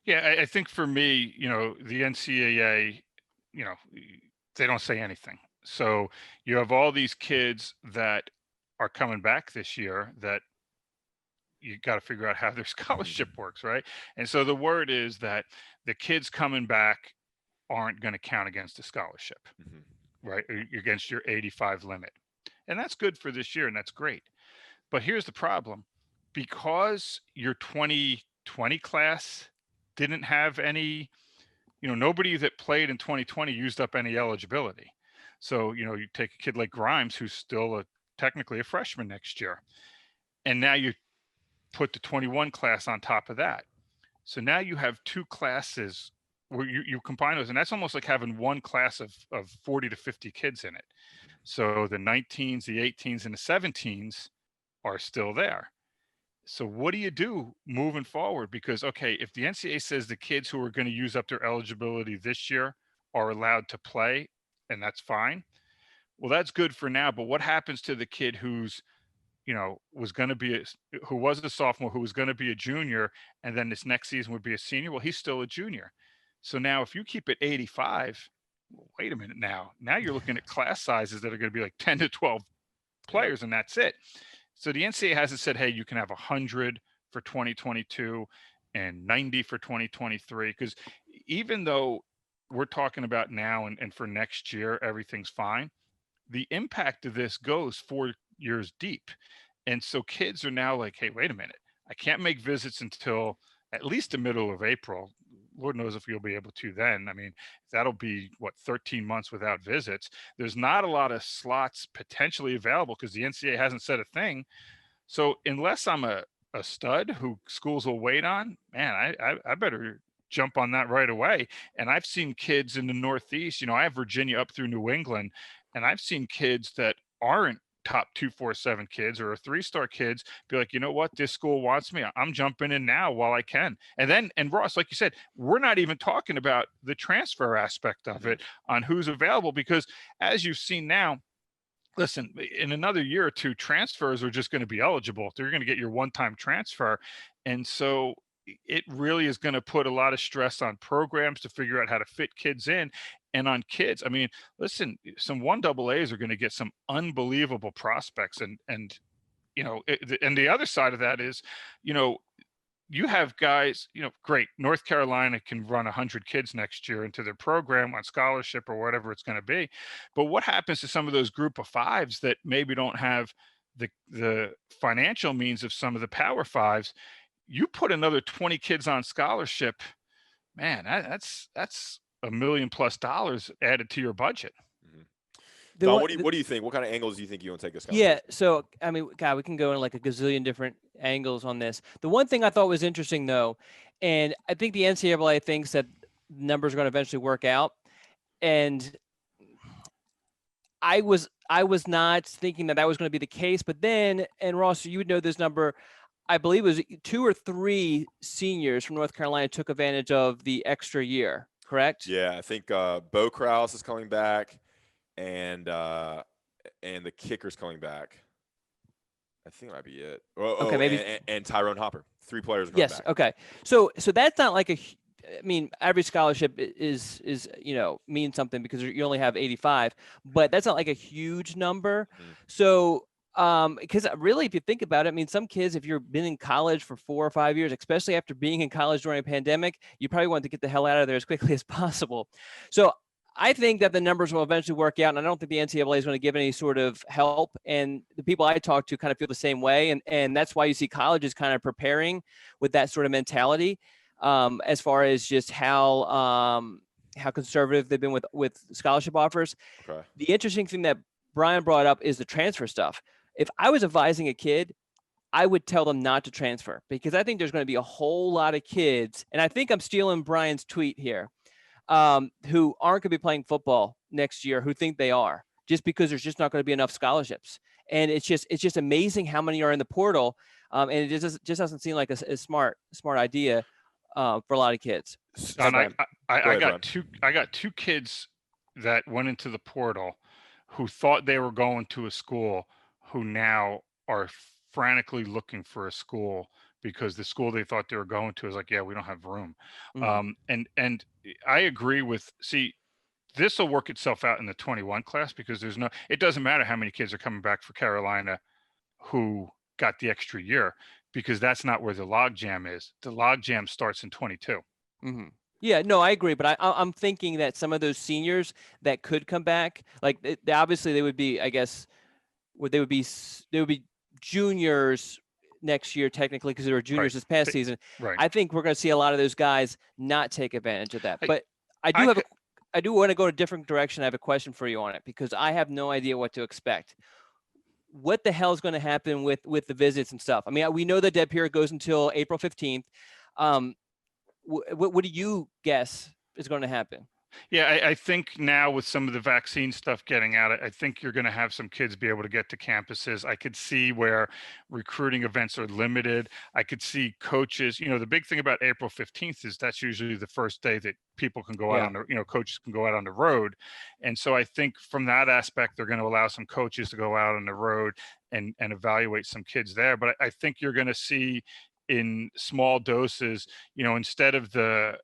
Yeah, I think for me, the NCAA, they don't say anything. So you have all these kids that are coming back this year that you got to figure out how their scholarship works, right? And so the word is that the kids coming back aren't going to count against the scholarship. Right, against your 85 limit. And that's good for this year, and that's great. But here's the problem. Because your 2020 class didn't have any, nobody that played in 2020 used up any eligibility. So, you take a kid like Grimes, who's still technically a freshman next year, and now you put the 21 class on top of that. So now you have two classes where you combine those, and that's almost like having one class of 40 to 50 kids in it. So the 19s, the 18s, and the 17s are still there. So what do you do moving forward? Because, okay, if the NCAA says the kids who are going to use up their eligibility this year are allowed to play, and that's fine, well, that's good for now. But what happens to the kid who's who was a sophomore, who was going to be a junior, and then this next season would be a senior? Well, he's still a junior. So now if you keep it 85, wait a minute now you're looking at class sizes that are going to be like 10 to 12 players, and that's it. So the NCAA hasn't said, hey, you can have 100 for 2022 and 90 for 2023. Because even though we're talking about now and for next year, everything's fine, the impact of this goes 4 years deep. And so kids are now like, hey, wait a minute, I can't make visits until at least the middle of April. Lord knows if you'll be able to then. I mean, that'll be 13 months without visits. There's not a lot of slots potentially available because the NCAA hasn't said a thing. So unless I'm a stud who schools will wait on, man, I better jump on that right away. And I've seen kids in the Northeast, I have Virginia up through New England, and I've seen kids that aren't top 247 kids or 3-star kids be like, you know what, this school wants me, I'm jumping in now while I can. And Ross, like you said, we're not even talking about the transfer aspect of it on who's available, because as you've seen now, listen, in another year or two, transfers are just going to be eligible. They're going to get your one-time transfer. And so it really is going to put a lot of stress on programs to figure out how to fit kids in. And on kids, I mean, listen, some 1AAs are going to get some unbelievable prospects. And the other side of that is, you have guys, great. North Carolina can run 100 kids next year into their program on scholarship or whatever it's going to be. But what happens to some of those group of fives that maybe don't have the financial means of some of the Power Fives? You put another 20 kids on scholarship, man, that's $1 million+ added to your budget. Don, what do you think? What kind of angles do you think you want to take this? Yeah, so I mean, God, we can go in like a gazillion different angles on this. The one thing I thought was interesting, though, and I think the NCAA thinks that numbers are going to eventually work out, and I was not thinking that was going to be the case. But then, and Ross, you would know this number, I believe it was 2 or 3 seniors from North Carolina took advantage of the extra year, correct? Yeah, I think Bo Krause is coming back, and the kicker's coming back. I think that might be it. Okay, maybe. And Tyrone Hopper. 3 players are coming Yes. back. Okay. So that's not like I mean, every scholarship is means something because you only have 85, but that's not like a huge number. So because really, if you think about it, I mean, some kids, if you've been in college for 4 or 5 years, especially after being in college during a pandemic, you probably want to get the hell out of there as quickly as possible. So I think that the numbers will eventually work out, and I don't think the NCAA is going to give any sort of help. And the people I talk to kind of feel the same way, and that's why you see colleges kind of preparing with that sort of mentality, as far as just how conservative they've been with scholarship offers. Okay. The interesting thing that Brian brought up is the transfer stuff. If I was advising a kid, I would tell them not to transfer, because I think there's going to be a whole lot of kids, and I think I'm stealing Brian's tweet here, who aren't going to be playing football next year, who think they are, just because there's just not going to be enough scholarships. And it's just amazing how many are in the portal. And it just doesn't seem like a smart idea for a lot of kids. Don, I got Brian. two kids that went into the portal who thought they were going to a school who now are frantically looking for a school because the school they thought they were going to is like, yeah, we don't have room. And I agree with, this will work itself out in the 21 class, because it doesn't matter how many kids are coming back for Carolina who got the extra year, because that's not where the log jam is. The log jam starts in 22. Yeah, no, I agree. But I'm thinking that some of those seniors that could come back, like obviously they would be, I guess, they would be juniors next year technically, because they were juniors this past season. Right. I think we're going to see a lot of those guys not take advantage of that. But I do want to go a different direction. I have a question for you on it, because I have no idea what to expect. What the hell is going to happen with the visits and stuff? I mean, we know the dead period goes until April 15th. What do you guess is going to happen? Yeah, I think now with some of the vaccine stuff getting out, I think you're going to have some kids be able to get to campuses. I could see where recruiting events are limited. I could see coaches, the big thing about April 15th is that's usually the first day that people can go out on the, coaches can go out on the road. And so I think from that aspect, they're going to allow some coaches to go out on the road and evaluate some kids there. But I think you're going to see in small doses, instead of the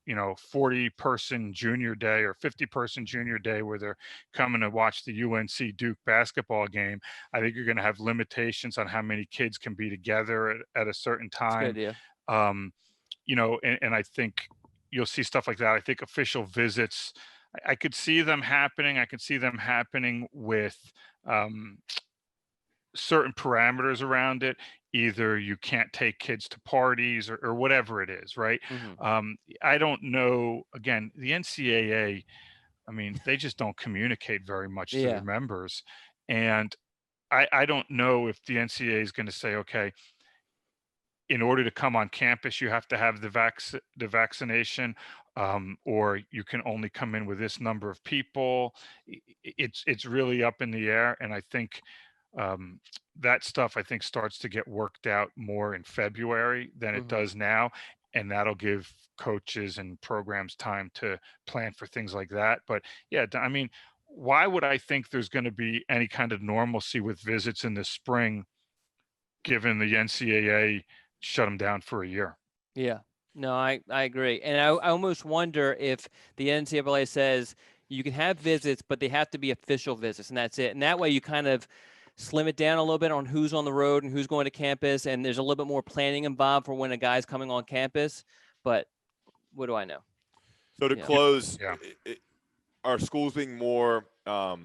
40-person junior day or 50-person junior day where they're coming to watch the UNC Duke basketball game, I think you're going to have limitations on how many kids can be together at a certain time. That's a good idea. And I think you'll see stuff like that. I think official visits, I could see them happening. I could see them happening with certain parameters around it. Either you can't take kids to parties or whatever it is, right? I don't know. Again, the NCAA, I mean, they just don't communicate very much to their members. And I don't know if the NCAA is going to say, okay, in order to come on campus, you have to have the vaccination, or you can only come in with this number of people. It's really up in the air. And I think that stuff, I think, starts to get worked out more in February than it does now. And that'll give coaches and programs time to plan for things like that. But yeah, I mean, why would I think there's going to be any kind of normalcy with visits in the spring, given the NCAA shut them down for a year? Yeah, no, I agree. And I almost wonder if the NCAA says you can have visits, but they have to be official visits, and that's it. And that way you kind of slim it down a little bit on who's on the road and who's going to campus, and there's a little bit more planning involved for when a guy's coming on campus. But what do I know? So to close, are schools being more are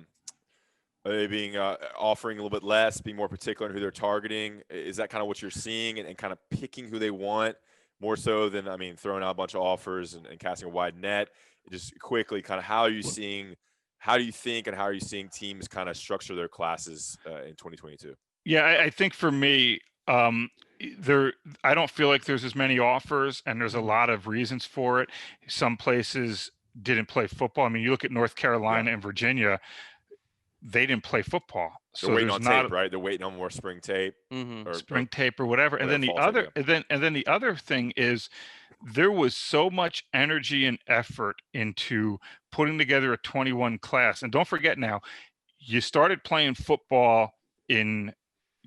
they being offering a little bit less, being more particular in who they're targeting? Is that kind of what you're seeing, and kind of picking who they want more so than, I mean, throwing out a bunch of offers and casting a wide net? Just quickly, kind of how are you seeing, how do you think and how are you seeing teams kind of structure their classes in 2022? Yeah, I think for me, I don't feel like there's as many offers, and there's a lot of reasons for it. Some places didn't play football. I mean, you look at North Carolina and Virginia, they didn't play football. They're waiting on tape, right? They're waiting on more spring tape, or spring tape or whatever. And then the other thing is, there was so much energy and effort into putting together a 21 class. And don't forget now, you started playing football in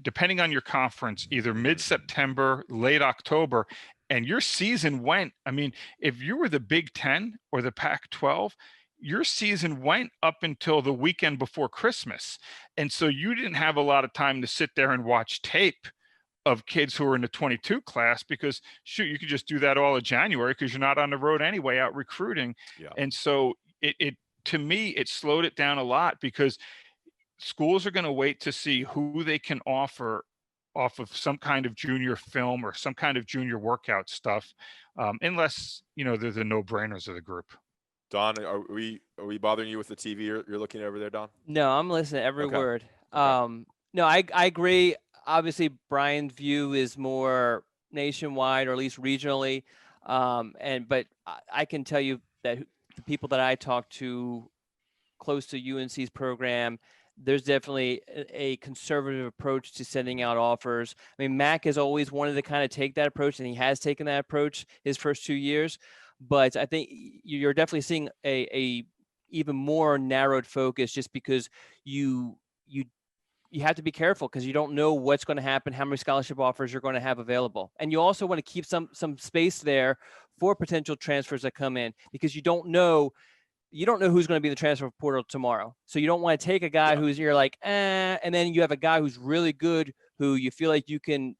depending on your conference, either mid-September, late October, and your season went, I mean, if you were the Big Ten or the Pac-12, your season went up until the weekend before Christmas. And so you didn't have a lot of time to sit there and watch tape of kids who are in the 22 class, because shoot, you could just do that all of January because you're not on the road anyway out recruiting. Yeah. And so it to me, it slowed it down a lot, because schools are going to wait to see who they can offer off of some kind of junior film or some kind of junior workout stuff, unless, you know, they're the no-brainers of the group. Don, are we bothering you with the TV you're looking over there, Don? No, I'm listening to every Okay. word. Okay. No, I agree. Obviously, Brian's view is more nationwide, or at least regionally. But I can tell you that the people that I talk to close to UNC's program, there's definitely a conservative approach to sending out offers. I mean, Mac has always wanted to kind of take that approach, and he has taken that approach his first 2 years. But I think you're definitely seeing a even more narrowed focus, just because you have to be careful, because you don't know what's going to happen, how many scholarship offers you're going to have available. And you also want to keep some space there for potential transfers that come in, because you don't know who's going to be in the transfer portal tomorrow. So you don't want to take a guy you're like, and then you have a guy who's really good, who you feel like who can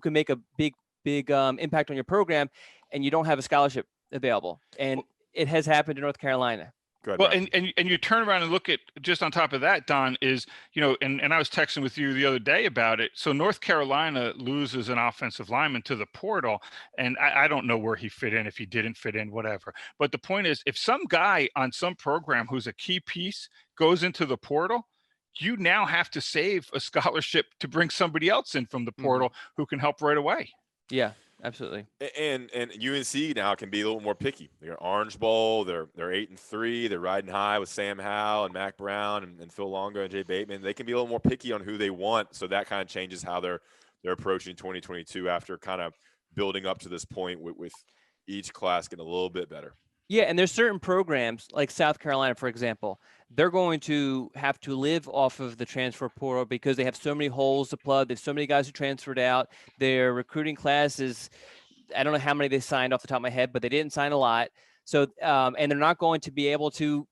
make a big impact on your program, and you don't have a scholarship available. And it has happened in North Carolina. Ahead, well, and you turn around and look at, just on top of that, Don, is, you know, and I was texting with you the other day about it. So North Carolina loses an offensive lineman to the portal, and I don't know where he fit in, if he didn't fit in, whatever. But the point is, if some guy on some program who's a key piece goes into the portal, you now have to save a scholarship to bring somebody else in from the portal who can help right away. Yeah. Absolutely. And UNC now can be a little more picky. They're Orange Bowl. They're 8-3. They're riding high with Sam Howell and Mac Brown and Phil Longo and Jay Bateman. They can be a little more picky on who they want. So that kind of changes how they're approaching 2022 after kind of building up to this point with each class getting a little bit better. Yeah, and there's certain programs like South Carolina, for example, they're going to have to live off of the transfer portal because they have so many holes to plug. There's so many guys who transferred out. Their recruiting class is, I don't know how many they signed off the top of my head, but they didn't sign a lot. So, and they're not going to be able to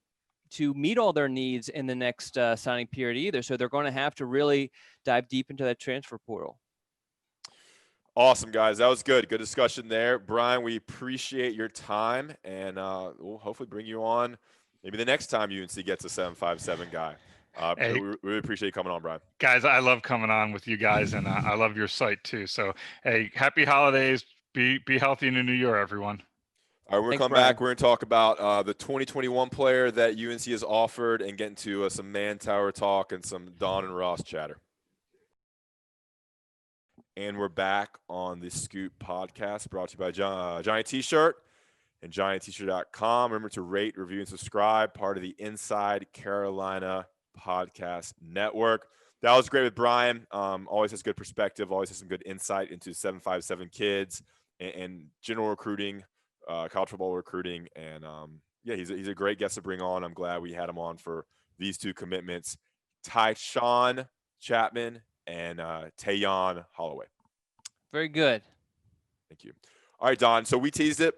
meet all their needs in the next signing period either. So they're going to have to really dive deep into that transfer portal. Awesome, guys. That was good. Good discussion there. Brian, we appreciate your time, and we'll hopefully bring you on maybe the next time UNC gets a 757 guy. Hey, we really appreciate you coming on, Brian. Guys, I love coming on with you guys, and I love your site too. So, hey, happy holidays. Be healthy in the new year, everyone. All right, we're going to come back. We're going to talk about the 2021 player that UNC has offered and get into some Mantower talk and some Don and Ross chatter. And we're back on the Scoop podcast, brought to you by Giant T-Shirt and GiantT-shirt.com. Remember to rate, review, and subscribe, part of the Inside Carolina Podcast Network. That was great with Brian. Always has good perspective, always has some good insight into 757 kids and general recruiting, college football recruiting. And, yeah, he's a great guest to bring on. I'm glad we had him on for these two commitments, Tychaun Chapman and Teyon Holloway. Very good. Thank you. All right, Don. So we teased it.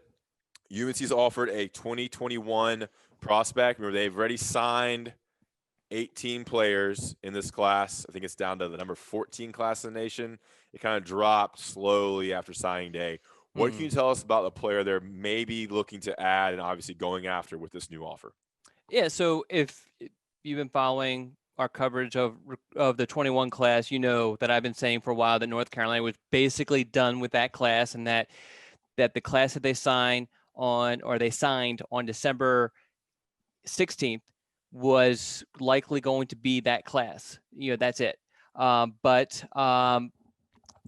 UNC's offered a 2021 prospect. Remember, they've already signed 18 players in this class. I think it's down to the number 14 class in the nation. It kind of dropped slowly after signing day. What can you tell us about the player they're maybe looking to add and obviously going after with this new offer? Yeah, so if you've been following our coverage of the 21 class, you know that I've been saying for a while that North Carolina was basically done with that class, and that the class that they signed on December 16th was likely going to be that class. You know, that's it. But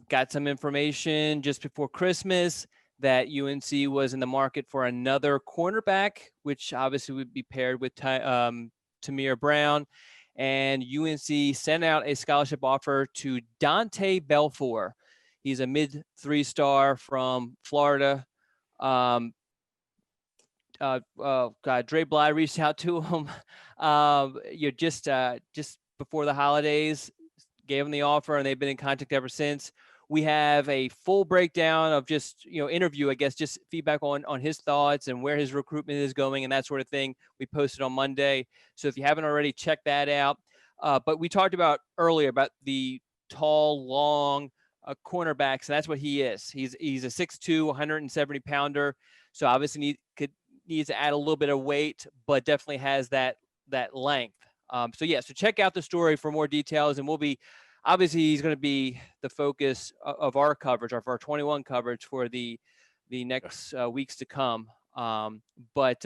got some information just before Christmas that UNC was in the market for another cornerback, which obviously would be paired with Tamir Brown. And UNC sent out a scholarship offer to Dante Belfour. He's a mid 3-star from Florida. Dre Bly reached out to him just before the holidays, gave him the offer, and they've been in contact ever since. We have a full breakdown of just, interview, I guess, just feedback on his thoughts and where his recruitment is going and that sort of thing. We posted on Monday. So if you haven't already, check that out. But we talked about earlier about the tall, long cornerbacks, and that's what he is. He's a 6'2", 170-pounder. So obviously needs to add a little bit of weight, but definitely has that length. So check out the story for more details, and we'll be – obviously, he's going to be the focus of our coverage, of our 21 coverage for the next weeks to come. But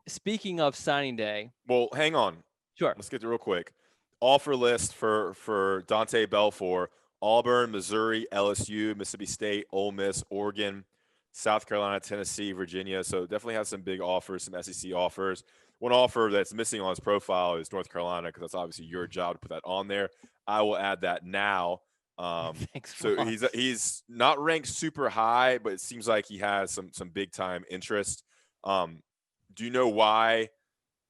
speaking of signing day. Well, hang on. Sure. Let's get to real quick. Offer list for Dante Belfour: Auburn, Missouri, LSU, Mississippi State, Ole Miss, Oregon, South Carolina, Tennessee, Virginia. So definitely has some big offers, some SEC offers. One offer that's missing on his profile is North Carolina, because that's obviously your job to put that on there. I will add that now. Thanks. So he's not ranked super high, but it seems like he has some big time interest. Do you know why?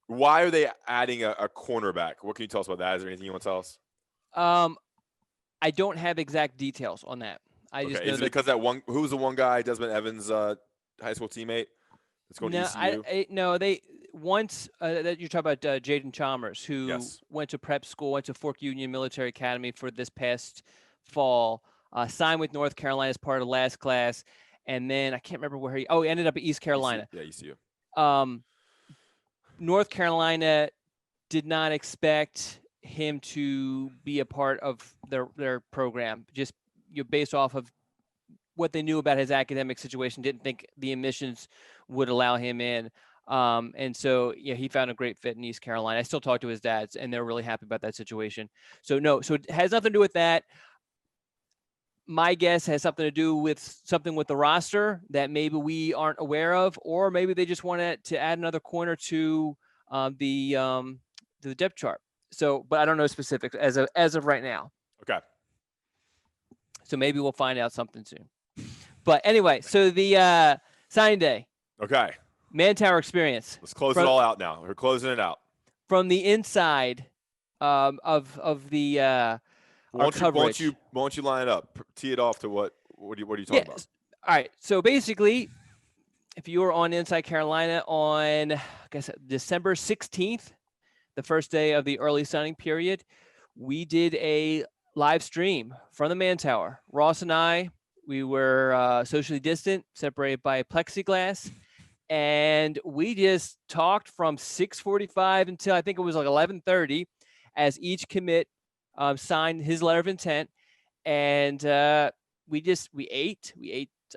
Why are they adding a cornerback? What can you tell us about that? Is there anything you want to tell us? I don't have exact details on that. Just know is it because that one? Who's the one guy? Desmond Evans' high school teammate that's going to ECU. No, they once that you're talking about Jaden Chalmers, who went to prep school, went to Fork Union Military Academy for this past fall, signed with North Carolina as part of the last class, and then I can't remember where he ended up at East Carolina. ECU. North Carolina did not expect him to be a part of their program, just based off of what they knew about his academic situation. Didn't think the admissions would allow him in. And so, he found a great fit in East Carolina. I still talk to his dads, and they're really happy about that situation. So it has nothing to do with that. My guess has something to do with something with the roster that maybe we aren't aware of, or maybe they just wanted to add another corner to the depth chart. So, but I don't know specifics as of right now. Okay. So maybe we'll find out something soon. But anyway, so the signing day. Okay. Mantower experience. Let's close it all out now. We're closing it out. From the inside of the our coverage. Won't you line it up? Tee it off to what are you talking about? All right. So basically, if you were on Inside Carolina on, I guess, December 16th, the first day of the early signing period, we did a live stream from the Mantower. Ross and I, we were socially distant, separated by plexiglass, and we just talked from 6:45 until I think it was like 11:30, as each commit signed his letter of intent, and we ate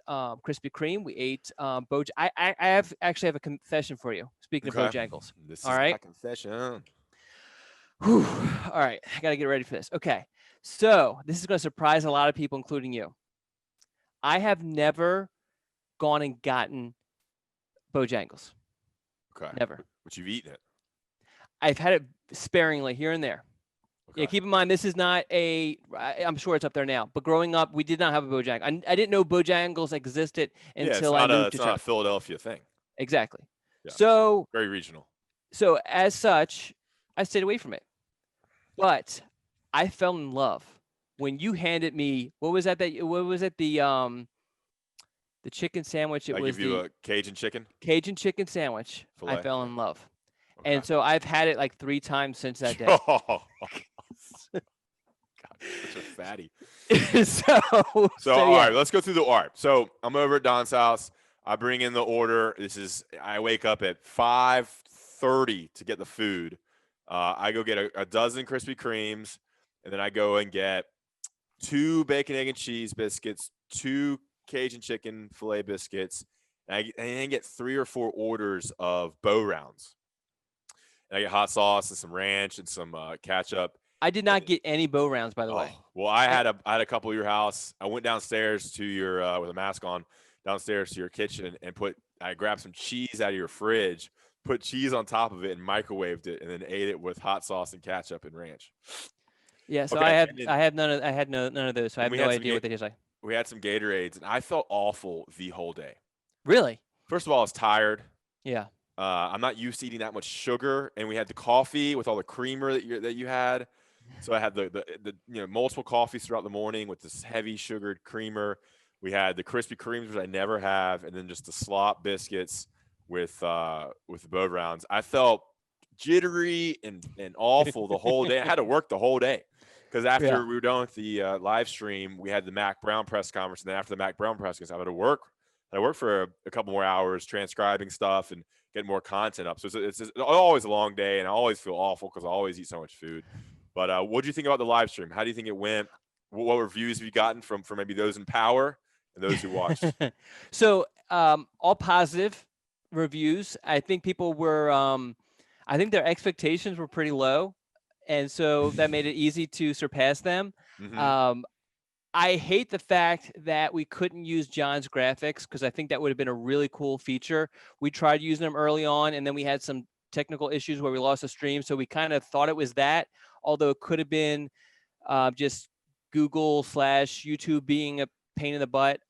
Krispy Kreme. We ate I actually have a confession for you. Speaking of Bojangles. This is my confession. Whew. All right, I got to get ready for this. Okay, so this is going to surprise a lot of people, including you. I have never gone and gotten Bojangles. Okay. Never. But you've eaten it. I've had it sparingly here and there. Okay. Yeah, keep in mind, this is not I'm sure it's up there now, but growing up, we did not have a Bojangle. I didn't know Bojangles existed until I moved to it's not a Philadelphia thing. Exactly. Yeah. So very regional. So as such, I stayed away from it. But I fell in love when you handed me, what was it? The chicken sandwich. I give you a Cajun chicken? Cajun chicken sandwich. Filet. I fell in love. Okay. And so I've had it like 3 times since that day. God, such a fatty. So all right, let's go through the art. So I'm over at Don's house. I bring in the order. I wake up at 5:30 to get the food. I go get a dozen Krispy Kremes, and then I go and get 2 bacon, egg, and cheese biscuits, 2 Cajun chicken filet biscuits, and I get 3 or 4 orders of Bo Rounds. And I get hot sauce and some ranch and some ketchup. I did not get any Bo Rounds, by the way. Well, I had a couple at your house. I went downstairs to your with a mask on, downstairs to your kitchen, and I grabbed some cheese out of your fridge, put cheese on top of it, and microwaved it, and then ate it with hot sauce and ketchup and ranch. Yeah, so I had none of those, so I have no idea what they taste like. We had some Gatorades, and I felt awful the whole day. Really? First of all, I was tired. Yeah. I'm not used to eating that much sugar, and we had the coffee with all the creamer that you had. So I had the multiple coffees throughout the morning with this heavy sugared creamer. We had the Krispy Kremes, which I never have, and then just the slop biscuits with the bow rounds. I felt jittery and awful the whole day. I had to work the whole day because Yeah. after we were done with the live stream, we had the Mac Brown press conference, and then after the Mac Brown press conference, I had to work. I worked for a couple more hours transcribing stuff and getting more content up. So it's always a long day, and I always feel awful because I always eat so much food. But what do you think about the live stream? How do you think it went? What reviews have you gotten from maybe those in power and those who watched? So all positive reviews. I think people were, I think their expectations were pretty low, and so that made it easy to surpass them. Mm-hmm. I hate the fact that we couldn't use John's graphics because I think that would have been a really cool feature. We tried using them early on, and then we had some technical issues where we lost the stream, so we kind of thought it was that, although it could have been just Google/YouTube being a pain in the butt.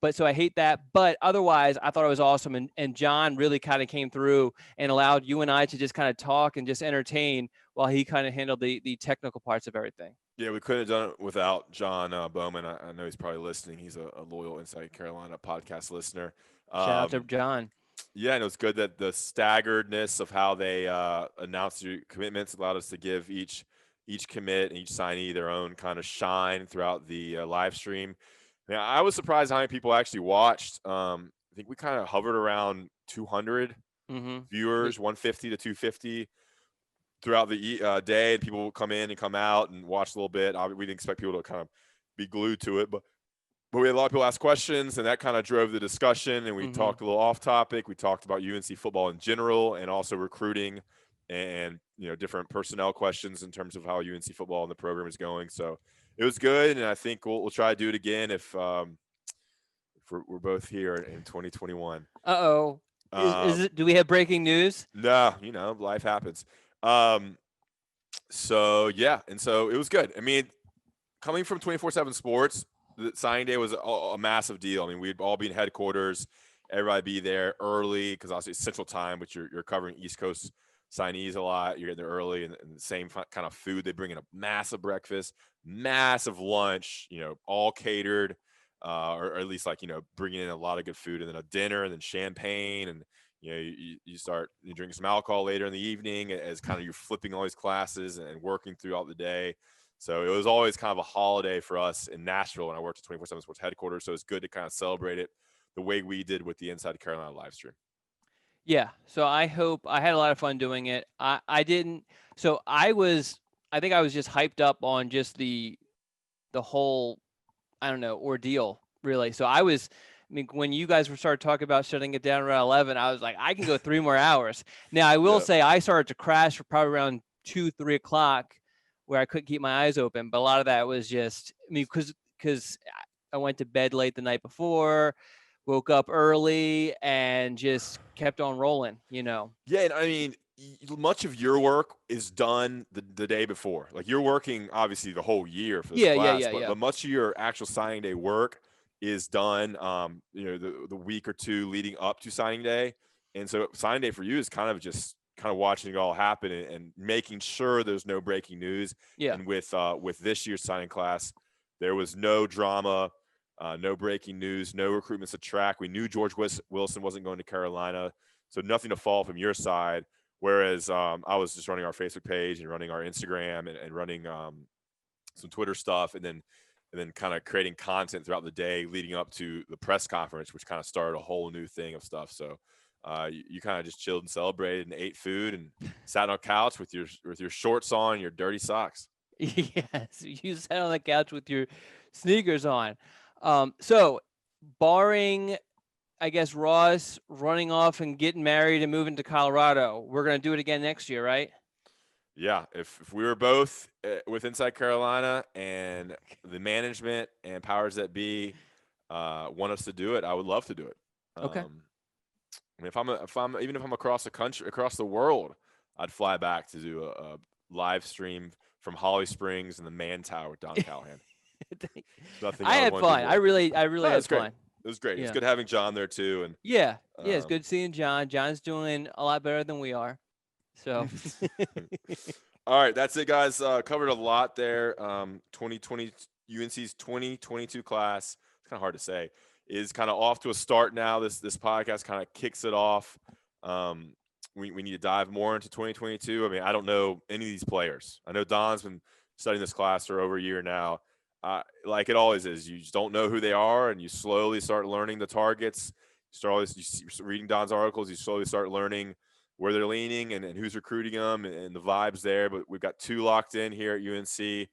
But so I hate that. But otherwise, I thought it was awesome. And John really kind of came through and allowed you and I to just kind of talk and just entertain while he kind of handled the technical parts of everything. Yeah, we couldn't have done it without John Bowman. I know he's probably listening. He's a loyal Inside Carolina podcast listener. Shout out to John. Yeah, and it was good that the staggeredness of how they announced your commitments allowed us to give each commit and each signee their own kind of shine throughout the live stream. Now, I was surprised how many people actually watched. I think we kind of hovered around 200 viewers, 150 to 250 throughout the day. And people would come in and come out and watch a little bit. We didn't expect people to kind of be glued to it, but we had a lot of people ask questions, and that kind of drove the discussion. And we talked a little off topic. We talked about UNC football in general, and also recruiting, and different personnel questions in terms of how UNC football and the program is going. So it was good, and I think we'll try to do it again if we're both here in 2021. Uh-oh. Do we have breaking news? No, life happens. So yeah, and so it was good. I mean, coming from 24/7 Sports, the signing day was a massive deal. I mean, we'd all be in headquarters, everybody be there early because obviously it's Central Time, but you're covering East Coast signees a lot. You're getting there early, and the same kind of food. They bring in a massive breakfast, massive lunch, all catered, or at least bringing in a lot of good food, and then a dinner, and then champagne, and you start drinking some alcohol later in the evening as kind of you're flipping all these classes and working throughout the day. So it was always kind of a holiday for us in Nashville when I worked at 24/7 Sports headquarters. So it's good to kind of celebrate it the way we did with the Inside Carolina live stream. Yeah. So I had a lot of fun doing it. I didn't. So I think I was just hyped up on just the whole, I don't know, ordeal really. So when you guys started talking about shutting it down around 11, I was like, I can go 3 more hours. Now I will say I started to crash for probably around 2-3 o'clock, where I couldn't keep my eyes open. But a lot of that was just, because I went to bed late the night before, woke up early, and just kept on rolling, Yeah, and I mean, much of your work is done the day before. Like, you're working obviously the whole year for this class, but much of your actual signing day work is done, the week or two leading up to signing day. And so signing day for you is kind of watching it all happen and making sure there's no breaking news. Yeah. And with this year's signing class, there was no drama, no breaking news, no recruitments to track. We knew George Wilson wasn't going to Carolina, so nothing to fall from your side. Whereas I was just running our Facebook page and running our Instagram and running some Twitter stuff, and then kind of creating content throughout the day leading up to the press conference, which kind of started a whole new thing of stuff. So you kind of just chilled and celebrated and ate food and sat on a couch with your shorts on and your dirty socks. Yes, you sat on the couch with your sneakers on. So barring, I guess, Ross running off and getting married and moving to Colorado, we're going to do it again next year, right? Yeah, if we were both with Inside Carolina and the management and powers that be want us to do it, I would love to do it. Okay. I mean, if I'm across the country, across the world, I'd fly back to do a live stream from Holly Springs and the Man Tower with Don Callahan. I had fun. I really had fun. It was great. Yeah. It's good having John there too, and it's good seeing John. John's doing a lot better than we are. So All right, that's it, guys. Covered a lot there. 2020 UNC's 2022 class. It's kind of hard to say. Is kind of off to a start now. This podcast kind of kicks it off. We need to dive more into 2022. I mean, I don't know any of these players. I know Don's been studying this class for over a year now. Like it always is, you just don't know who they are, and you slowly start learning the targets. Reading Don's articles, you slowly start learning where they're leaning and who's recruiting them and the vibes there. But we've got 2 locked in here at UNC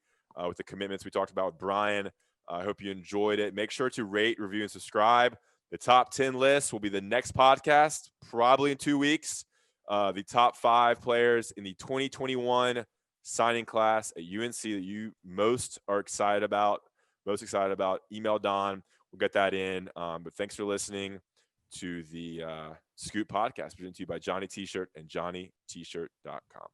with the commitments we talked about with Brian. I hope you enjoyed it. Make sure to rate, review, and subscribe. The top 10 list will be the next podcast, probably in 2 weeks. The top 5 players in the 2021 signing class at UNC that you most excited about. Email Don. We'll get that in. But thanks for listening to the Scoop podcast presented to you by Johnny T-Shirt and JohnnyT-Shirt.com.